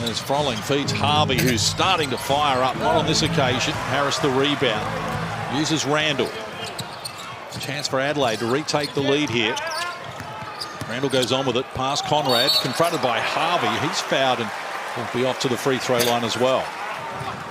As Froling feeds Harvey, who's starting to fire up. Not on this occasion. Harris the rebound. Uses Randall. Chance for Adelaide to retake the lead here. Randall goes on with it. Past Conrad. Confronted by Harvey. He's fouled and will be off to the free throw line as well.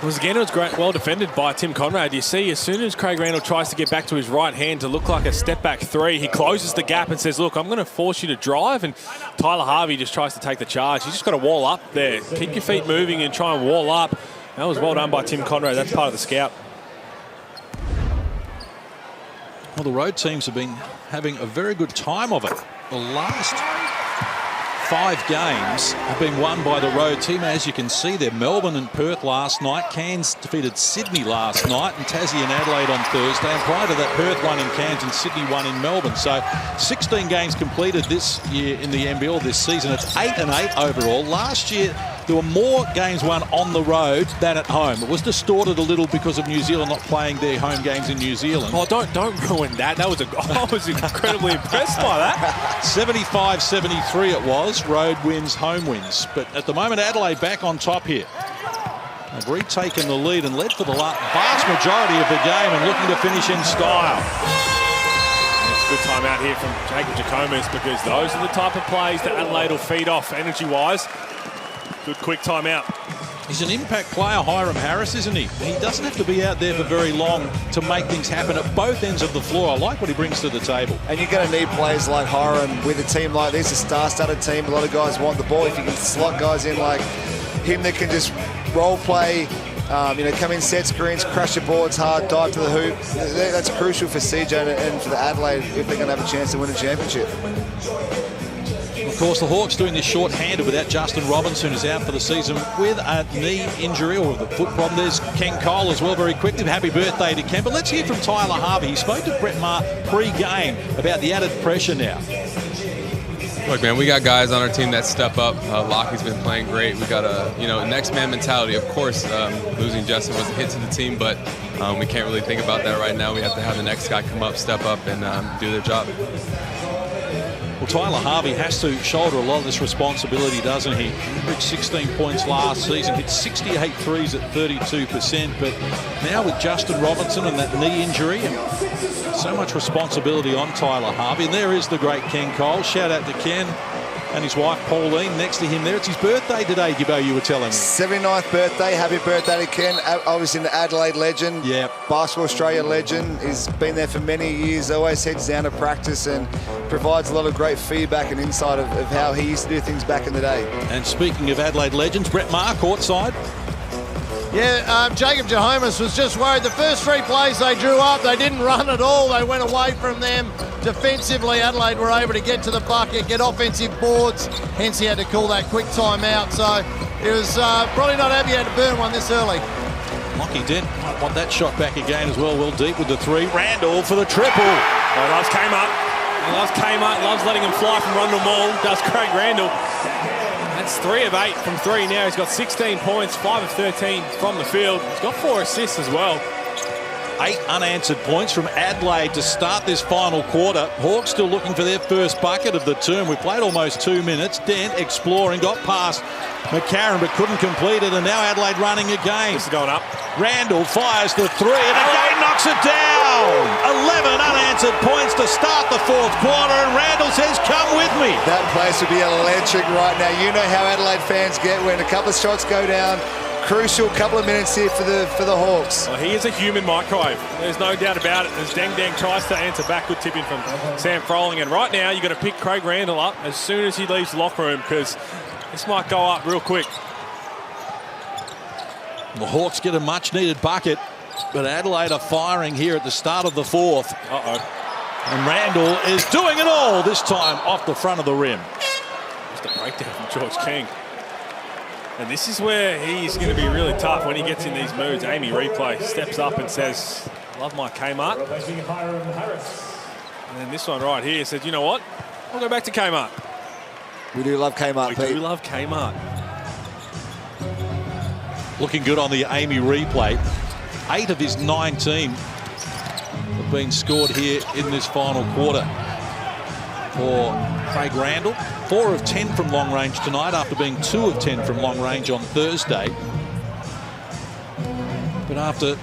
Again, it was great, well defended by Tim Conrad. You see, as soon as Craig Randall tries to get back to his right hand to look like a step-back 3, he closes the gap and says, look, I'm going to force you to drive. And Tyler Harvey just tries to take the charge. He's just got to wall up there. Keep your feet moving and try and wall up. That was well done by Tim Conrad. That's part of the scout. Well, the road teams have been having a very good time of it. The last 5 games have been won by the road team. As you can see there, Melbourne and Perth last night. Cairns defeated Sydney last night, and Tassie and Adelaide on Thursday. And prior to that, Perth won in Cairns and Sydney won in Melbourne. So 16 games completed this year in the NBL this season. It's 8-8 overall. Last year, there were more games won on the road than at home. It was distorted a little because of New Zealand not playing their home games in New Zealand. Oh, don't ruin that. I was incredibly impressed by that. 75-73 it was. Road wins, home wins. But at the moment, Adelaide back on top here. They've retaken the lead and led for the vast majority of the game and looking to finish in style. It's a good time out here from Jacob Jacomas, because those are the type of plays that Adelaide will feed off energy-wise. Good quick timeout. He's an impact player, Hiram Harris, isn't he? He doesn't have to be out there for very long to make things happen at both ends of the floor. I like what he brings to the table. And you're going to need players like Hiram with a team like this, a star-studded team. A lot of guys want the ball. If you can slot guys in like him that can just role play, come in, set screens, crush your boards hard, dive to the hoop. That's crucial for CJ and for the Adelaide if they're going to have a chance to win a championship. Of course, the Hawks doing this short-handed without Justin Robinson, who's out for the season with a knee injury or the foot problem. There's Ken Cole as well, very quickly. Happy birthday to Ken. But let's hear from Tyler Harvey. He spoke to Brett Maher pre-game about the added pressure now. Look, man, we got guys on our team that step up. Lockie's been playing great. We got a next man mentality. Of course, losing Justin was a hit to the team, but we can't really think about that right now. We have to have the next guy come up, step up, and do their job. Well, Tyler Harvey has to shoulder a lot of this responsibility, doesn't he? He averaged 16 points last season, hit 68 threes at 32%, but now with Justin Robinson and that knee injury, so much responsibility on Tyler Harvey. And there is the great Ken Cole. Shout out to Ken and his wife Pauline next to him there. It's his birthday today, Gibbo, you were telling me. 79th birthday. Happy birthday to Ken. Obviously an Adelaide legend. Yeah. Basketball Australia legend. He's been there for many years. Always heads down to practice and provides a lot of great feedback and insight of how he used to do things back in the day. And speaking of Adelaide legends, Brett Maher courtside. Yeah, Jacob Jahomas was just worried. The first 3 plays they drew up, they didn't run at all. They went away from them. Defensively, Adelaide were able to get to the bucket, get offensive boards. Hence, he had to call that quick timeout. So it was probably not happy he had to burn one this early. Lockie Dent might want that shot back again as well. Well deep with the 3. Randall for the triple. Oh, loves Kmart. He loves Kmart. Loves letting him fly from Rundle Mall. Does Craig Randall. That's 3 of 8 from 3 now. He's got 16 points, 5 of 13 from the field. He's got 4 assists as well. 8 unanswered points from Adelaide to start this final quarter. Hawks still looking for their first bucket of the term. We played almost 2 minutes. Dent exploring, got past McCarron but couldn't complete it, and now Adelaide running again. This is going up. Randall fires the 3 and again knocks it down. 11 unanswered points to start the 4th quarter, and Randall says, come with me. That place would be electric right now. You know how Adelaide fans get when a couple of shots go down. Crucial couple of minutes here for the Hawks. Well, he is a human microwave. There's no doubt about it. As Deng Deng tries to answer back, good tipping from Sam Froling. And right now, you've got to pick Craig Randall up as soon as he leaves the locker room, because this might go up real quick. The Hawks get a much-needed bucket, but Adelaide are firing here at the start of the 4th. Uh-oh. And Randall is doing it all, this time off the front of the rim. Just a breakdown from George King. And this is where he's going to be really tough when he gets in these moods. Amy Replay steps up and says, love my Kmart. And then this one right here said, you know what? I'll go back to Kmart. We do love Kmart, Pete. We do love Kmart. looking good on the Amy replay. 8 of his 19 have been scored here in this final quarter for Craig Randall. 4 of 10 from long range tonight after being 2 of 10 from long range on Thursday. But after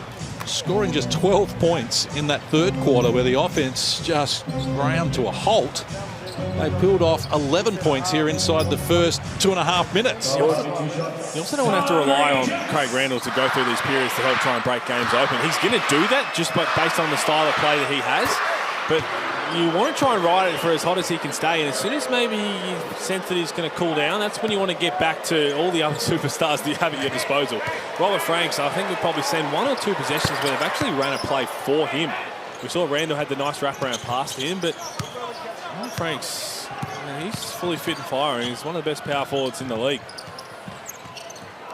scoring just 12 points in that third quarter where the offense just ground to a halt, they pulled off 11 points here inside the first 2.5 minutes. You also don't want to have to rely on Craig Randall to go through these periods to help try and break games open. He's going to do that just based on the style of play that he has. But you want to try and ride it for as hot as he can stay. And as soon as maybe you sense that he's going to cool down, that's when you want to get back to all the other superstars that you have at your disposal. Robert Franks, I think we've probably seen 1 or 2 possessions where they've actually ran a play for him. We saw Randall had the nice wraparound pass to him, but Franks, he's fully fit and firing. He's one of the best power forwards in the league.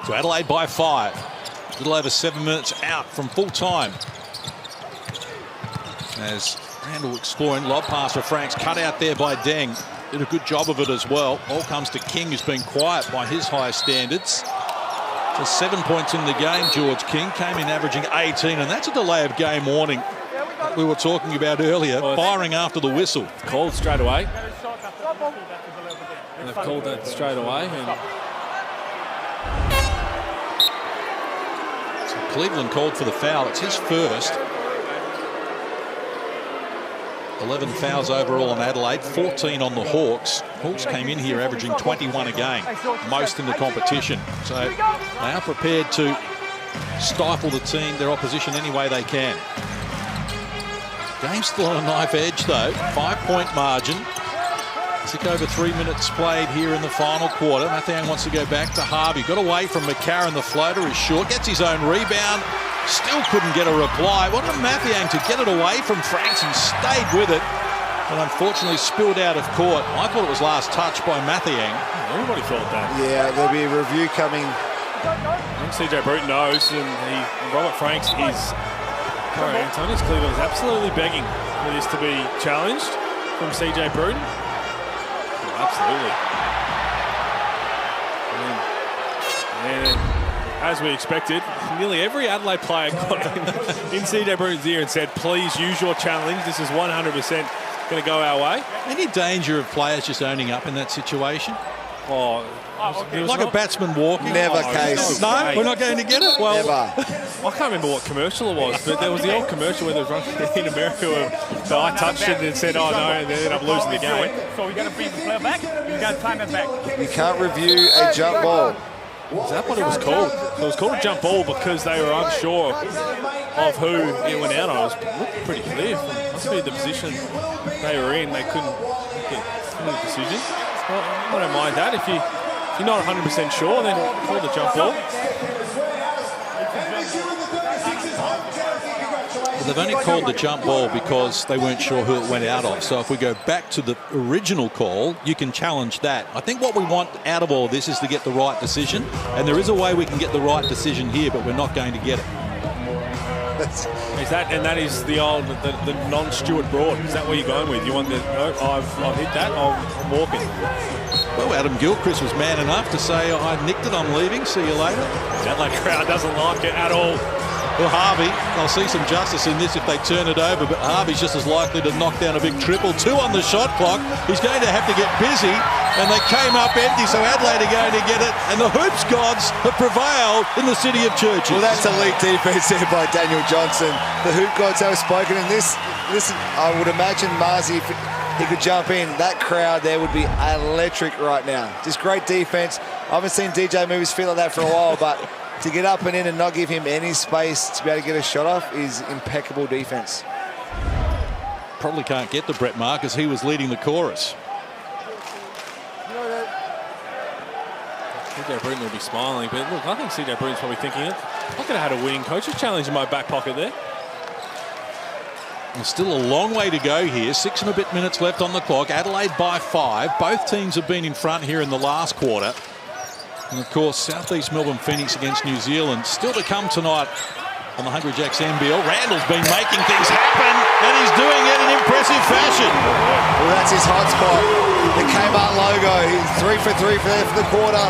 So Adelaide by 5. A little over 7 minutes out from full time. As Randall exploring, lob pass for Franks, cut out there by Deng. Did a good job of it as well. All comes to King, who's been quiet by his high standards. So 7 points in the game, George King. Came in averaging 18, and that's a delay of game warning we were talking about earlier, firing after the whistle. Called straight away. And they've called that straight away. So Cleveland called for the foul. It's his first. 11 fouls overall on Adelaide, 14 on the Hawks. Hawks came in here averaging 21 a game, most in the competition. So they are prepared to stifle the team, their opposition, any way they can. Game's still on a knife edge though, 5-point margin. Took over 3 minutes played here in the final quarter. Mathiang wants to go back to Harvey. Got away from McCarron, the floater is short, gets his own rebound. Still couldn't get a reply. Wanted Mathiang to get it away from Franks and stayed with it. And unfortunately spilled out of court. I thought it was last touch by Mathiang. Everybody thought that. Yeah, there'll be a review coming. I think CJ Bruton knows, and Robert Franks is... Antonius Cleveland is absolutely begging for this to be challenged from CJ Bruton. Oh, absolutely. And as we expected, nearly every Adelaide player got in CJ Bruton's ear and said, please use your challenge. This is 100% going to go our way. Any danger of players just owning up in that situation? Oh, like a batsman walking. Never case. No, we're not going to get it. Well, Never. I can't remember what commercial it was, but there was the old commercial where there was running in America where I touched it and said, oh no, and they ended up losing the game. So we got to bring the player back, we got to time it back. You can't review a jump ball. Is that what it was called? It was called a jump ball because they were unsure of who it went out on. It was pretty clear. Must be the position they were in. They couldn't get a decision. Well, I don't mind that. If you're not 100% sure, then call the jump ball. Well, they've only called the jump ball because they weren't sure who it went out of. So if we go back to the original call, you can challenge that. I think what we want out of all of this is to get the right decision. And there is a way we can get the right decision here, but we're not going to get it. That is the old, the non-Stuart Broad. Is that what you're going with? You want the, no, I've hit that, I'm walking. Well, Adam Gilchrist was man enough to say, I nicked it, I'm leaving, see you later. That crowd doesn't like it at all. Well, Harvey, they'll see some justice in this if they turn it over, but Harvey's just as likely to knock down a big triple. 2 on the shot clock. He's going to have to get busy, and they came up empty, so Adelaide are going to get it, and the hoops gods have prevailed in the city of Churches. Well, that's elite defense there by Daniel Johnson. The hoop gods have spoken, and this I would imagine Marzi, if he could jump in, that crowd there would be electric right now. Just great defense. I haven't seen DJ move his feet like that for a while, but to get up and in and not give him any space to be able to get a shot off is impeccable defense. Probably can't get to Brett Marcus. He was leading the chorus. CJ Bruton will be smiling, but look, I think CJ Bruton's probably thinking, I could have had a winning coach's challenge in my back pocket there. There's still a long way to go here. 6 and a bit minutes left on the clock. Adelaide by 5. Both teams have been in front here in the last quarter. And of course, Southeast Melbourne Phoenix against New Zealand still to come tonight on the Hungry Jacks NBL. Randall's been making things happen, and he's doing it in impressive fashion. Well, that's his hot spot. The Kmart logo. He's 3 for 3 for the quarter.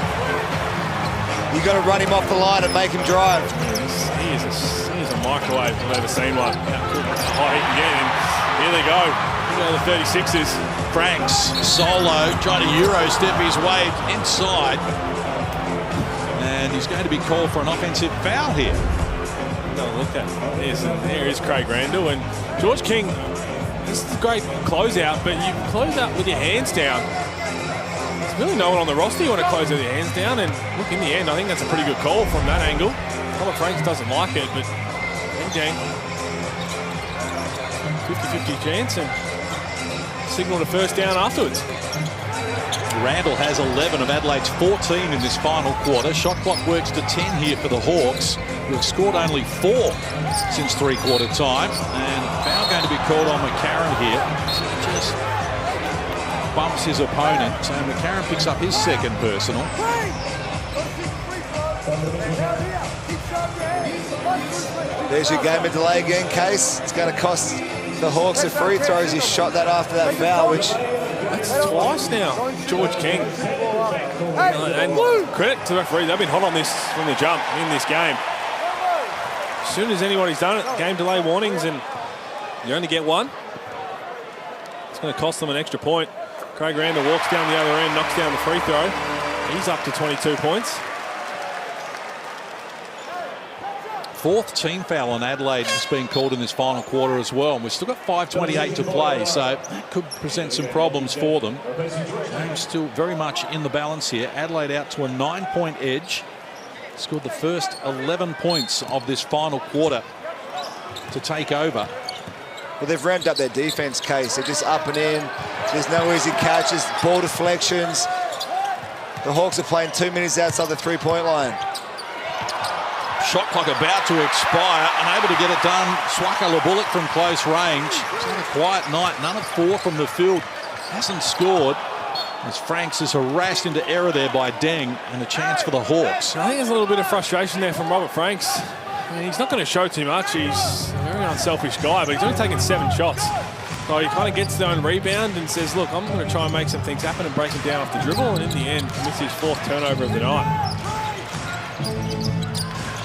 You got to run him off the line and make him drive. He is a microwave. I've never seen one. How high he can get, and here they go. Here go the 36ers. Franks solo trying to Euro step his way inside, and he's going to be called for an offensive foul here. No, look at this, and there is Craig Randall and George King. This is a great closeout, but you close out with your hands down. There's really no one on the roster you want to close with your hands down, and look, in the end, I think that's a pretty good call from that angle. Robert Franks doesn't like it, but again, 50-50 chance, and signal to first down afterwards. Randall has 11 of Adelaide's 14 in this final quarter. Shot clock works to 10 here for the Hawks, who have scored only 4 since three-quarter time. And a foul going to be called on McCarron here. So just bumps his opponent. So McCarron picks up his second personal. There's your game of delay again, Case. It's going to cost the Hawks a free throws. He shot that after that foul, which... That's twice now, George King. And credit to the referee, they've been hot on this from the jump in this game. As soon as anybody's done it, game delay warnings, and you only get one. It's going to cost them an extra point. Craig Randall walks down the other end, knocks down the free throw. He's up to 22 points. Fourth team foul on Adelaide has been called in this final quarter as well. And we've still got 5:28 to play, so that could present some problems for them. Game's still very much in the balance here. Adelaide out to a 9-point edge. Scored the first 11 points of this final quarter to take over. Well, they've ramped up their defense, Case. They're just up and in. There's no easy catches, ball deflections. The Hawks are playing 2 minutes outside the three-point line. Shot clock about to expire, unable to get it done. Swaka Labulik from close range. It's had a quiet night, none of 4 from the field. Hasn't scored, as Franks is harassed into error there by Deng, and a chance for the Hawks. I think there's a little bit of frustration there from Robert Franks. I mean, he's not going to show too much. He's a very unselfish guy, but he's only taken 7 shots. So he kind of gets his own rebound and says, look, I'm going to try and make some things happen and break him down off the dribble, and in the end, commits his 4th turnover of the night.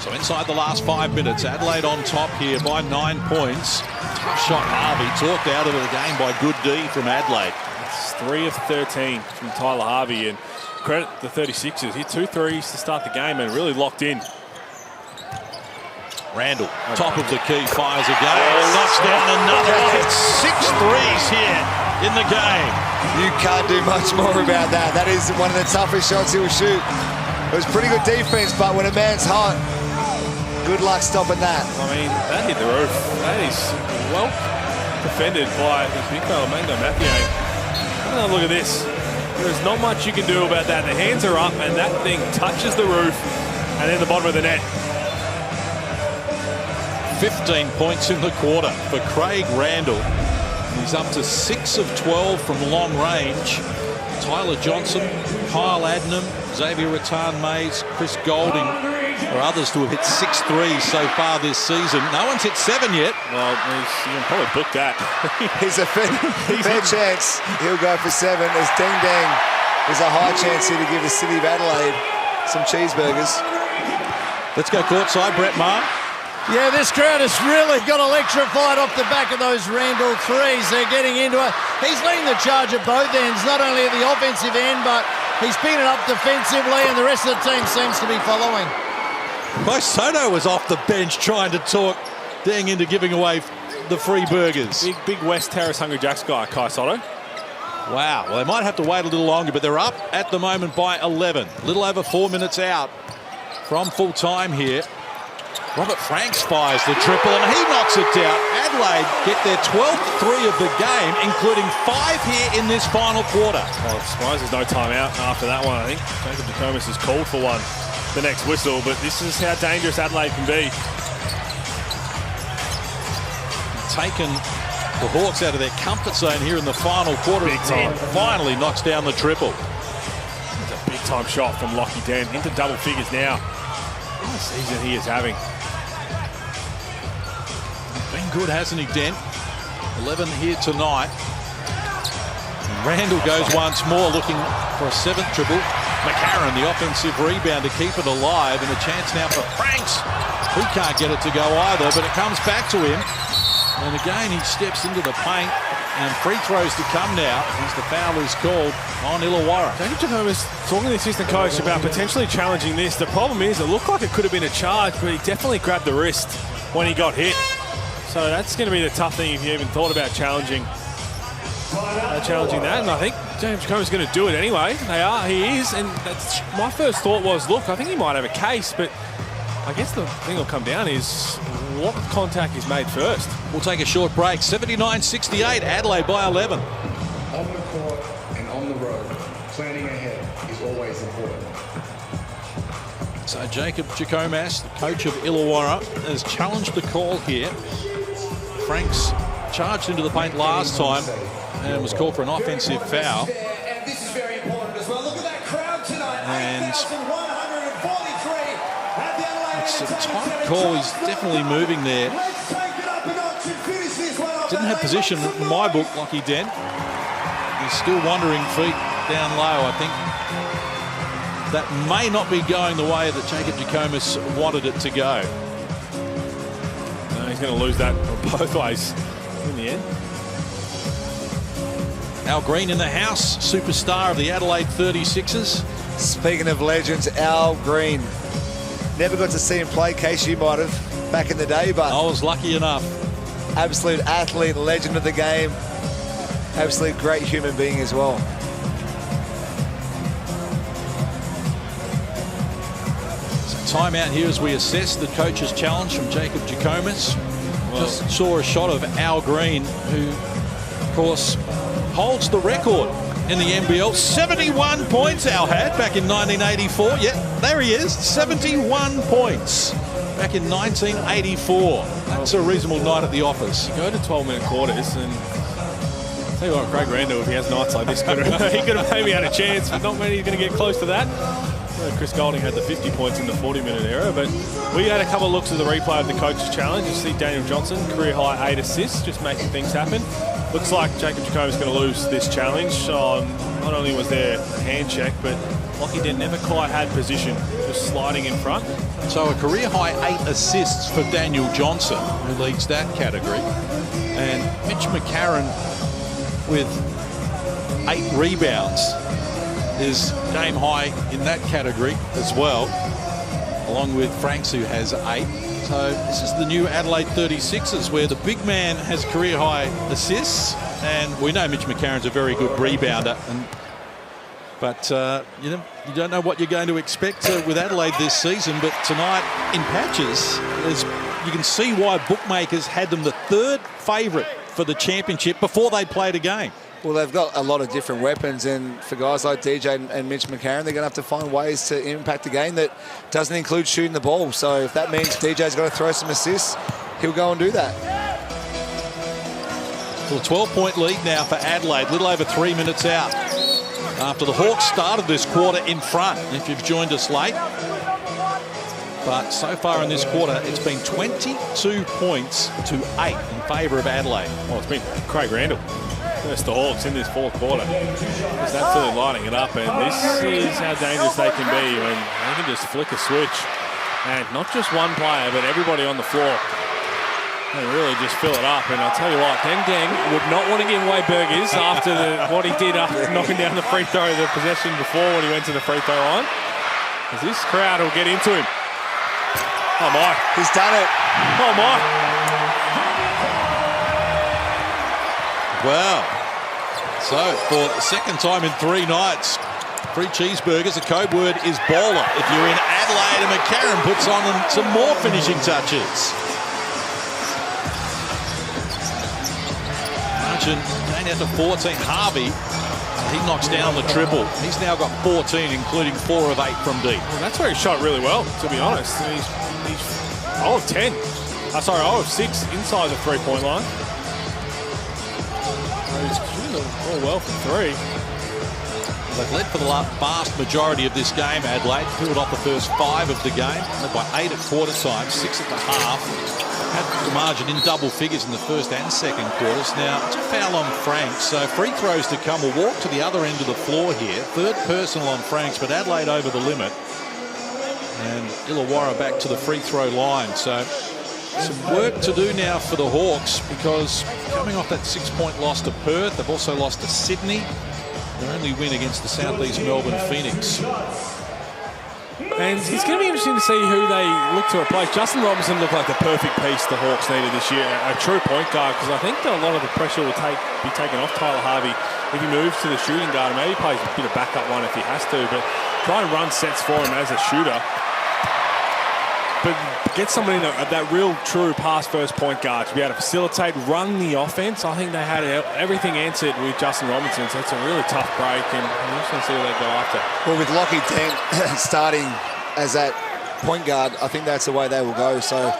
So inside the last 5 minutes, Adelaide on top here by 9 points. Tough shot, Harvey, talked out of the game by good D from Adelaide. It's 3 of 13 from Tyler Harvey, and credit the 36ers. Hit 2 threes to start the game and really locked in. Randall, top of the key, fires again. Knocks down another. It's 6 threes here in the game. You can't do much more about that. That is one of the toughest shots he will shoot. It was pretty good defense, but when a man's hot, good luck stopping that. I mean, that hit the roof. That is well defended by the big fella, Mango Mathieu. Have another look at this. There is not much you can do about that. The hands are up, and that thing touches the roof and then the bottom of the net. 15 points in the quarter for Craig Randall. He's up to 6 of 12 from long range. Tyler Johnson, Kyle Adnam, Xavier Rattan-Mays, Chris Golding are others to have hit 6 threes so far this season. No one's hit 7 yet. Well, you can probably book that. He's a fair chance. He'll go for 7 as Deng Deng is a high chance here to give the city of Adelaide some cheeseburgers. Let's go courtside, Brett Maher. Yeah, this crowd has really got electrified off the back of those Randall threes. They're getting into it. He's leading the charge at both ends, not only at the offensive end, but he's picking it up defensively, and the rest of the team seems to be following. Bryce Soto was off the bench trying to talk Deng into giving away the free burgers. Big West Terrace Hungry Jacks guy, Kai Soto. Wow, well, they might have to wait a little longer, but they're up at the moment by 11. A little over 4 minutes out from full time here. Robert Franks fires the triple, and he knocks it down. Adelaide get their 12th 3 of the game, including 5 here in this final quarter. Well, I'm surprised there's no timeout after that one, I think. Jacob DeComas has called for one, the next whistle, but this is how dangerous Adelaide can be. Taken the Hawks out of their comfort zone here in the final quarter. Big time. Finally knocks down the triple. It's a big-time shot from Lockie Dent into double figures now. What a season he is having. Been good, hasn't he, Dent? 11 here tonight. And Randall goes once more, looking for a 7th triple. McCarron, the offensive rebound to keep it alive, and a chance now for Franks. He can't get it to go either, but it comes back to him. And again, he steps into the paint, and free throws to come now as the foul is called on Illawarra. Jacob Jacome was talking to the assistant coach about potentially challenging this. The problem is it looked like it could have been a charge, but he definitely grabbed the wrist when he got hit. So that's going to be the tough thing if you even thought about challenging that. And I think Jacob Jacome's going to do it anyway. He is. And that's, my first thought was, look, I think he might have a case, but I guess the thing will come down is what contact is made first. We'll take a short break. 79-68, Adelaide by 11. On the court and on the road, planning ahead is always important. So Jacob Jacomas, the coach of Illawarra, has challenged the call here. Franks charged into the paint last time and was called for an offensive foul. And this is very important as well. Look at that crowd tonight. And 8,143 at the Adelaide. it's a tight call. He's definitely moving there. Didn't have position in my book, Lockie Den. He's still wandering feet down low, I think. That may not be going the way that Jacob Jacomas wanted it to go. No, he's going to lose that both ways in the end. Al Green in the house, superstar of the Adelaide 36ers. Speaking of legends, Al Green. Never got to see him play, Case you might have, back in the day, but... I was lucky enough. Absolute athlete, legend of the game. Absolute great human being as well. Timeout here as we assess the coach's challenge from Jacob Jacomas. Just saw a shot of Al Green, who, of course, holds the record in the NBL. 71 points Al had back in 1984. Yeah, there he is, 71 points back in 1984. That's a reasonable night at the office. You go to 12-minute quarters, and I'll tell you what, Craig Randall, if he has nights like this, he could have maybe had a chance, but not many are going to get close to that. Chris Golding had the 50 points in the 40-minute era, but we had a couple of looks at the replay of the coach's challenge. You see Daniel Johnson, career-high 8 assists, just making things happen. Looks like Jacob Jacomas is going to lose this challenge. Not only was there a hand check, but Lockie Den never quite had position, just sliding in front. So a career-high 8 assists for Daniel Johnson, who leads that category. And Mitch McCarron with 8 rebounds is game high in that category as well, along with Franks, who has 8. So this is the new Adelaide 36ers, where the big man has career high assists, and we know Mitch McCarron's a very good rebounder. But you don't know what you're going to expect with Adelaide this season. But tonight in patches, you can see why bookmakers had them the 3rd favourite for the championship before they played a game. Well, they've got a lot of different weapons, and for guys like DJ and Mitch McCarron, they're going to have to find ways to impact the game that doesn't include shooting the ball. So if that means DJ's got to throw some assists, he'll go and do that. Well, a 12-point lead now for Adelaide, little over 3 minutes out after the Hawks started this quarter in front, if you've joined us late. But so far in this quarter, it's been 22 points to 8 in favour of Adelaide. Well, it's been Craig Randall. First the Hawks in this 4th quarter. Just absolutely lighting it up, and this is how dangerous they can be when they can just flick a switch. And not just one player, but everybody on the floor. They really just fill it up. And I'll tell you what, Deng would not want to give away burgers after what he did after knocking down the free throw, the possession before when he went to the free throw line. Because this crowd will get into him. Oh my. He's done it. Oh my. Wow. So for the 2nd time in 3 nights, free cheeseburgers, the code word is baller. If you're in Adelaide, and McCarron puts on some more finishing touches. Margin going out to 14. Harvey, he knocks down the triple. He's now got 14, including 4 of 8 from deep. Well, that's where he shot really well, to be honest. He's 0 of 10. 0 of 6 inside the 3-point line. He's shooting all well from 3. They've led for the vast majority of this game, Adelaide. Peeled off the first 5 of the game. Led by 8 at quarter time, 6 at the half. had the margin in double figures in the first and second quarters. Now, it's a foul on Franks, so free throws to come. We'll walk to the other end of the floor here. Third personal on Franks, but Adelaide over the limit. And Illawarra back to the free throw line. So some work to do now for the Hawks, because coming off that 6-point loss to Perth, they've also lost to Sydney. Their only win against the Southeast Melbourne Phoenix. And it's going to be interesting to see who they look to replace. Justin Robinson looked like the perfect piece the Hawks needed this year, a true point guard, because I think that a lot of the pressure will be taken off Tyler Harvey if he moves to the shooting guard, and maybe plays a bit of backup one if he has to, but try and run sets for him as a shooter. But get somebody that real true pass first point guard to be able to facilitate, run the offense. I think they had everything answered with Justin Robinson, so it's a really tough break, and I'm just going to see what they go after. Well, with Lockie Dent starting as that point guard, I think that's the way they will go. So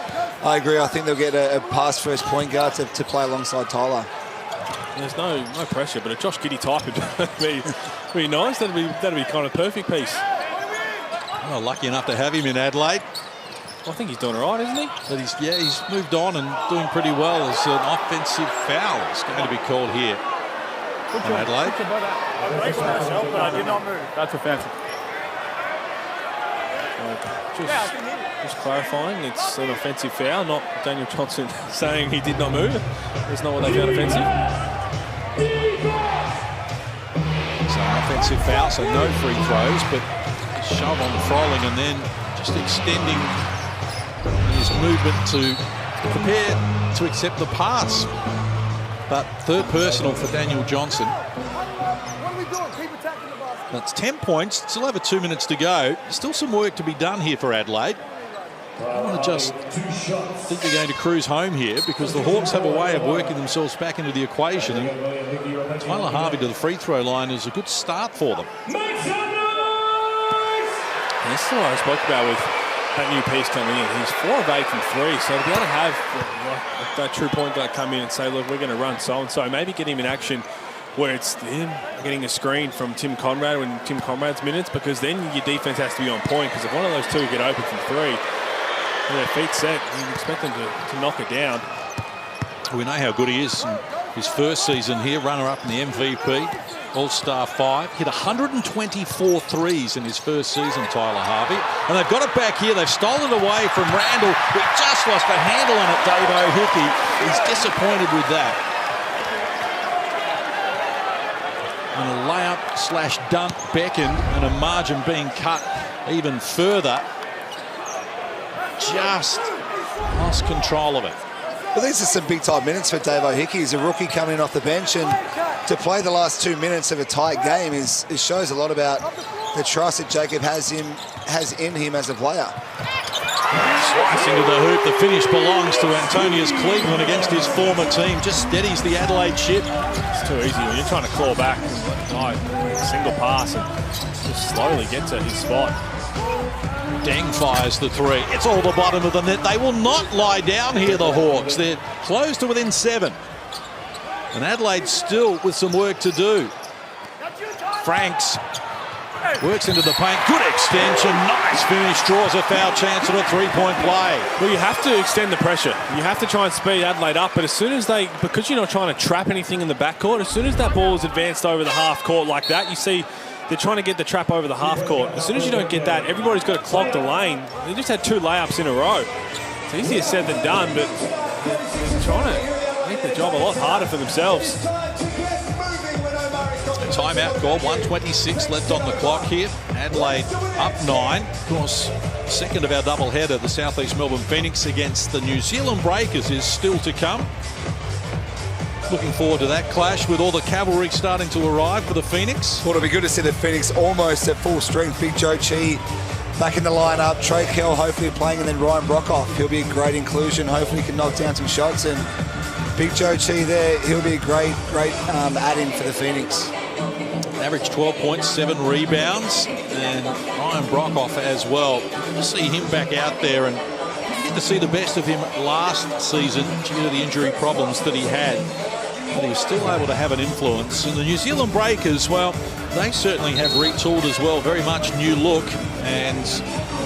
I agree. I think they'll get a pass first point guard to play alongside Tyler. There's no pressure, but a Josh Giddey type would be nice. That'd be kind of perfect piece. Well, lucky enough to have him in Adelaide. I think he's doing all right, isn't he? But he's moved on and doing pretty well. As an offensive foul is going to be called here. Adelaide. I did not move. That's offensive. Just clarifying, it's an offensive foul, not Daniel Johnson saying he did not move. That's not what they found offensive. So an offensive foul, so no free throws, but a shove on Froling, and then just extending his movement to prepare to accept the pass. But third personal for Daniel Johnson. What are we doing? Keep attacking the basket. That's 10 points, still over 2 minutes to go. Still some work to be done here for Adelaide. I want to just think they're going to cruise home here, because the Hawks have a way of working themselves back into the equation, and Tyler Harvey to the free throw line is a good start for them. And this is what I spoke about with that new piece coming in. He's 4 of 8 from 3, so to be able to have that true point guard come in and say, look, we're going to run so-and-so, maybe get him in action where it's him getting a screen from Tim Conrad when Tim Conrad's minutes, because then your defense has to be on point, because if one of those two get open from 3, and their feet set, you expect them to knock it down. We know how good he is in his first season here, runner-up in the MVP, All-Star 5. Hit 124 threes in his first season, Tyler Harvey. And they've got it back here. They've stolen it away from Randall, who just lost a handle on it, Davo Hickey. He's disappointed with that. And a layup/dunk beckon, and a margin being cut even further. Just lost control of it. Well, these are some big-time minutes for Davo Hickey. He's a rookie coming in off the bench, and to play the last 2 minutes of a tight game it shows a lot about the trust that Jacob has in him as a player. Slice into the hoop. The finish belongs to Antonius Cleveland against his former team. Just steadies the Adelaide ship. It's too easy when you're trying to claw back and let the guy single pass and just slowly get to his spot. Deng fires the 3. It's all the bottom of the net. They will not lie down here, the Hawks. They're close to within 7. And Adelaide still with some work to do. Franks works into the paint. Good extension. Nice finish. Draws a foul chance at a 3-point play. Well, you have to extend the pressure. You have to try and speed Adelaide up. But as soon as because you're not trying to trap anything in the backcourt, as soon as that ball is advanced over the half court like that, you see they're trying to get the trap over the half court. As soon as you don't get that, everybody's got to clog the lane. They just had 2 layups in a row. It's easier said than done, but they're trying to make the job a lot harder for themselves. Timeout call, 1:26 left on the clock here. Adelaide up 9. Of course, second of our doubleheader, the Southeast Melbourne Phoenix against the New Zealand Breakers, is still to come. Looking forward to that clash with all the cavalry starting to arrive for the Phoenix. Well, it'll be good to see the Phoenix almost at full strength. Big Joe Chi back in the lineup. Trey Kell hopefully playing, and then Ryan Brockhoff. He'll be a great inclusion. Hopefully he can knock down some shots. And Big Joe Chi there, he'll be a great add-in for the Phoenix. Average 12 points, 7 rebounds, and Ryan Brockhoff as well. We'll see him back out there, and get to see the best of him last season due to the injury problems that he had. he was still able to have an influence. And the New Zealand Breakers, well, they certainly have retooled as well. Very much new look, and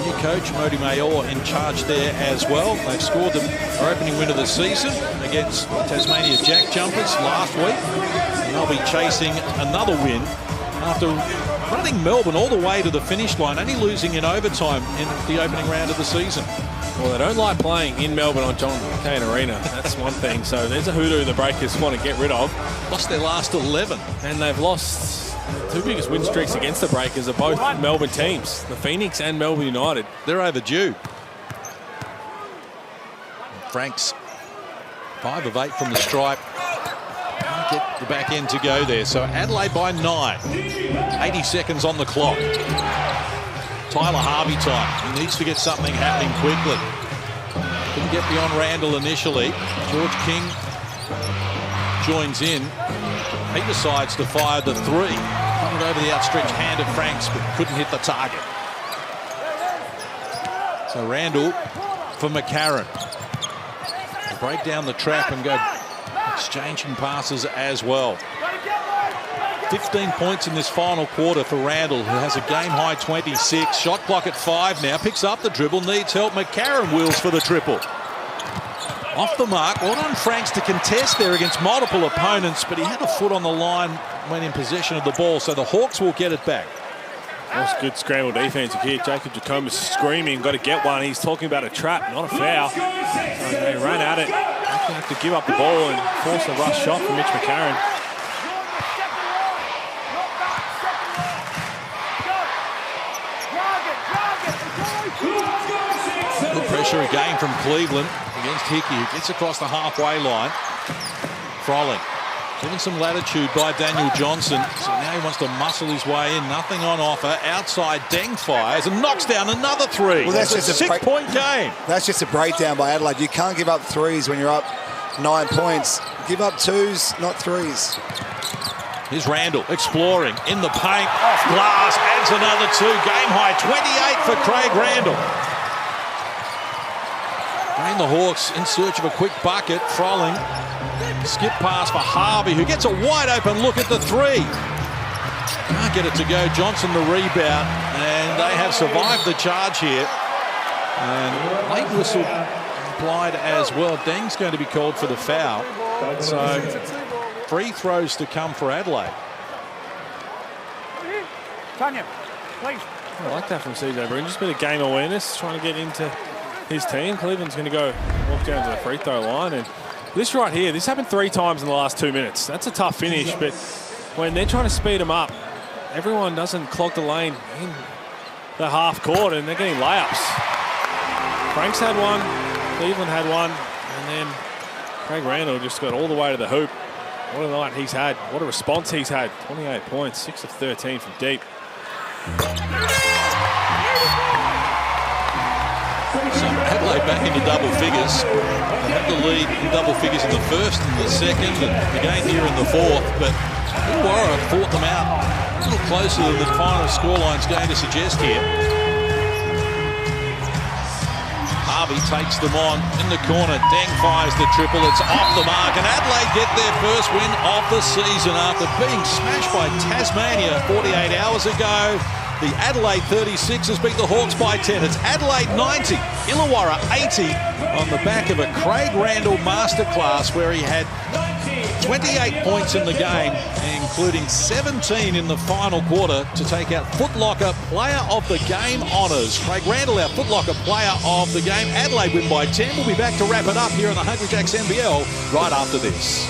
new coach Modi Mayor in charge there as well. They've scored their opening win of the season against Tasmania Jack Jumpers last week, and they'll be chasing another win after running Melbourne all the way to the finish line, only losing in overtime in the opening round of the season. Well, they don't like playing in Melbourne on John Cain Arena. That's one thing. So there's a hoodoo the Breakers want to get rid of. Lost their last 11. And they've lost the two biggest win streaks against the Breakers are both Melbourne teams, the Phoenix and Melbourne United. They're overdue. Franks, 5 of 8 from the stripe. Can't get the back end to go there. So Adelaide by 9. 80 seconds on the clock. Tyler Harvey time. He needs to get something happening quickly. Couldn't get beyond Randall initially. George King joins in. He decides to fire the 3. Coming over the outstretched hand of Franks, but couldn't hit the target. So Randall for McCarron. Break down the trap and go exchanging passes as well. 15 points in this final quarter for Randall, who has a game-high 26. Shot clock at 5 now. Picks up the dribble, needs help. McCarron wheels for the triple. Off the mark. Well done Franks to contest there against multiple opponents, but he had a foot on the line when in possession of the ball, so the Hawks will get it back. That's good scramble defense here. Jacob Jacomas screaming, got to get one. He's talking about a trap, not a foul. They ran at it. They have to give up the ball and force a rush shot from Mitch McCarron. Good pressure again from Cleveland against Hickey, who gets across the halfway line. Frolling, given some latitude by Daniel Johnson. So now he wants to muscle his way in. Nothing on offer. Outside, Deng fires and knocks down another 3. Well, that's just a 6-point game. That's just a breakdown by Adelaide. You can't give up 3s when you're up 9 points. Give up 2s, not 3s. Here's Randall exploring in the paint. Off glass, adds another 2. Game high 28 for Craig Randall. And the Hawks in search of a quick bucket. Frolling. Skip pass for Harvey, who gets a wide open look at the 3. Can't get it to go. Johnson the rebound, and they have survived the charge here. And late whistle applied as well. Deng's going to be called for the foul. So free throws to come for Adelaide. Tanya, please. I like that from CJ Brown. Just a bit of game awareness, trying to get into his team. Cleveland's going to go walk down to the free throw line. And this right here, this happened 3 times in the last 2 minutes. That's a tough finish, but when they're trying to speed them up, everyone doesn't clog the lane in the half court, and they're getting layups. Franks had one, Cleveland had one, and then Craig Randall just got all the way to the hoop. What a night he's had. What a response he's had. 28 points, 6 of 13 from deep. So Adelaide back into double figures. They had the lead in double figures in the first and the second, and again here in the fourth, but Illawarra fought them out a little closer than the final scoreline's going to suggest here. Harvey takes them on in the corner. Deng fires the triple. It's off the mark, and Adelaide get their first win of the season after being smashed by Tasmania 48 hours ago. The Adelaide 36ers beat the Hawks by 10. It's Adelaide 90, Illawarra 80 on the back of a Craig Randall masterclass where he had 28 points in the game, including 17 in the final quarter to take out Foot Locker Player of the Game honours. Craig Randall, our Foot Locker Player of the Game. Adelaide win by 10. We'll be back to wrap it up here on the Hungry Jacks NBL right after this.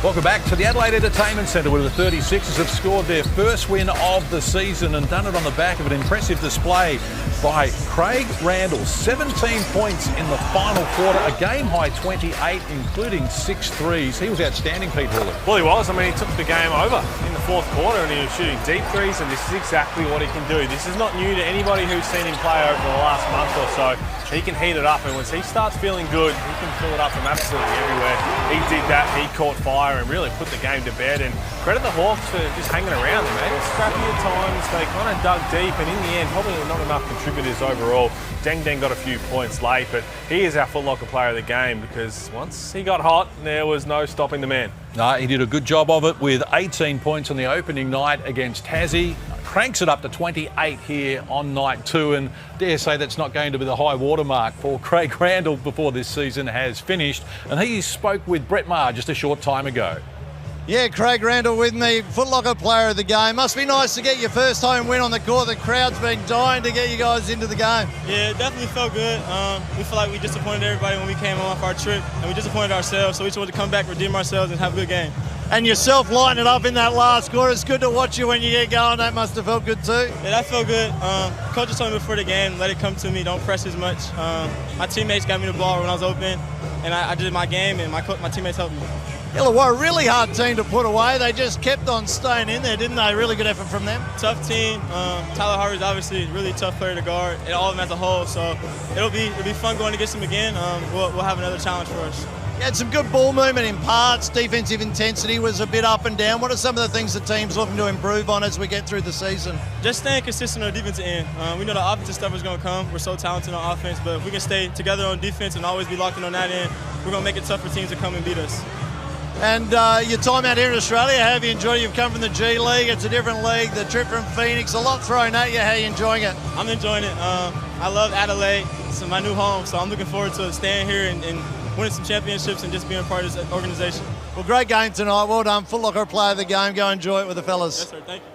Welcome back to the Adelaide Entertainment Centre, where the 36ers have scored their first win of the season and done it on the back of an impressive display by Craig Randall. 17 points in the final quarter, a game-high 28, including 6 threes. He was outstanding, Pete Hawley. Well, he was. I mean, he took the game over in the fourth quarter and he was shooting deep threes, and this is exactly what he can do. This is not new to anybody who's seen him play over the last month or so. He can heat it up, and once he starts feeling good, he can fill it up from absolutely everywhere. He did that, he caught fire and really put the game to bed, and credit the Hawks for just hanging around them, man. Scrappy at times, they kind of dug deep, and in the end, probably not enough contributors overall. Deng got a few points late, but he is our Foot Locker player of the game, because once he got hot, there was no stopping the man. No, he did a good job of it with 18 points on the opening night against Tassie. Cranks it up to 28 here on night 2, and dare say that's not going to be the high watermark for Craig Randall before this season has finished. And he spoke with Brett Maher just a short time ago. Yeah, Craig Randall with me, Foot Locker player of the game. Must be nice to get your first home win on the court. The crowd's been dying to get you guys into the game. Yeah, it definitely felt good. We feel like we disappointed everybody when we came off our trip, and we disappointed ourselves, so we just wanted to come back, redeem ourselves, and have a good game. And yourself lighting it up in that last quarter. It's good to watch you when you get going. That must have felt good too. Yeah, that felt good. Coach just told me before the game, let it come to me, don't press as much. My teammates got me the ball when I was open, and I did my game, and my teammates helped me. Illawarra, really hard team to put away. They just kept on staying in there, didn't they? Really good effort from them. Tough team. Tyler Harvey's obviously a really tough player to guard, and all of them as a whole. So it'll be fun going against them again. We'll have another challenge for us. You had some good ball movement in parts. Defensive intensity was a bit up and down. What are some of the things the team's looking to improve on as we get through the season? Just staying consistent on the defensive end. We know the offensive stuff is going to come. We're so talented on offense, but if we can stay together on defense and always be locked in on that end, we're going to make it tough for teams to come and beat us. And your time out here in Australia, how have you enjoyed it? You've come from the G League, it's a different league, the trip from Phoenix, a lot thrown at you. How are you enjoying it? I'm enjoying it. I love Adelaide. It's my new home, so I'm looking forward to staying here and winning some championships and just being a part of this organization. Well, great game tonight. Well done. Foot Locker player of the game. Go enjoy it with the fellas. Yes, sir. Thank you.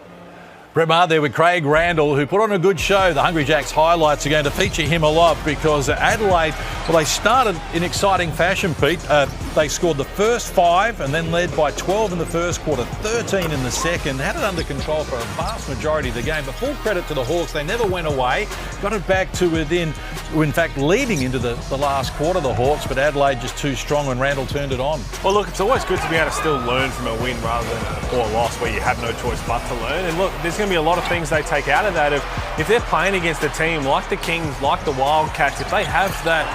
Brett Maher there with Craig Randall, who put on a good show. The Hungry Jacks highlights are going to feature him a lot because Adelaide, well, they started in exciting fashion, Pete. They scored the first 5 and then led by 12 in the first quarter, 13 in the second. Had it under control for a vast majority of the game. But full credit to the Hawks. They never went away. Got it back to within, in fact, leading into the last quarter, the Hawks. But Adelaide just too strong and Randall turned it on. Well, look, it's always good to be able to still learn from a win rather than a poor loss where you have no choice but to learn. And look, there's going to be a lot of things they take out of that. If they're playing against a team like the Kings, like the Wildcats, if they have that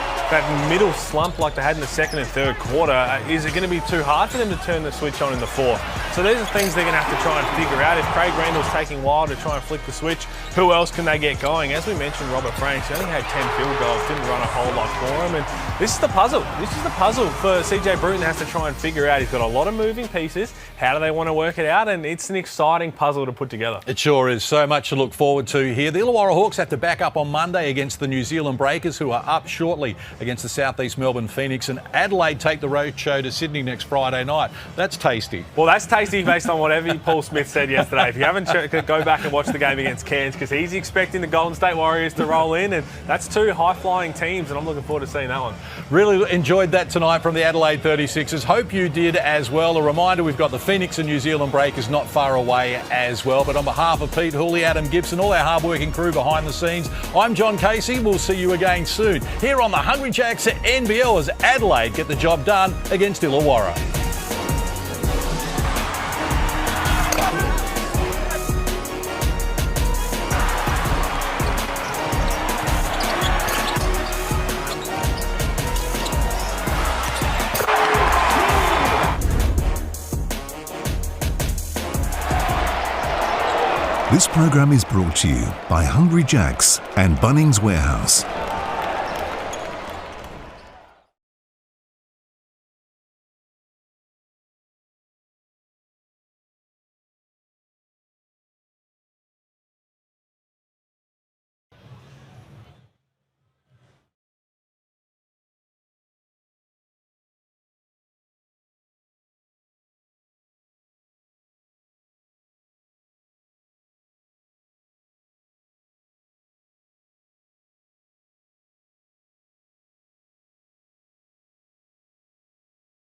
middle slump like they had in the second and third quarter, is it going to be too hard for them to turn the switch on in the fourth? So these are things they're going to have to try and figure out. If Craig Randall's taking a while to try and flick the switch, who else can they get going? As we mentioned, Robert Franks, he only had 10 field goals, didn't run a whole lot for him, and this is the puzzle. This is the puzzle for CJ Bruton has to try and figure out. He's got a lot of moving pieces. How do they want to work it out? And it's an exciting puzzle to put together. It sure is. So much to look forward to here. The Illawarra Hawks have to back up on Monday against the New Zealand Breakers, who are up shortly against the South East Melbourne Phoenix, and Adelaide take the road show to Sydney next Friday night. That's tasty. Well, that's tasty based on whatever Paul Smith said yesterday. If you haven't go back and watch the game against Cairns, because he's expecting the Golden State Warriors to roll in, and that's 2 high-flying teams, and I'm looking forward to seeing that one. Really enjoyed that tonight from the Adelaide 36ers. Hope you did as well. A reminder, we've got the Phoenix and New Zealand Breakers not far away as well. But on behalf of Pete Hooley, Adam Gibson, all our hard-working crew behind the scenes, I'm John Casey. We'll see you again soon here on the Hungry Jacks at NBL as Adelaide get the job done against Illawarra. This program is brought to you by Hungry Jacks and Bunnings Warehouse.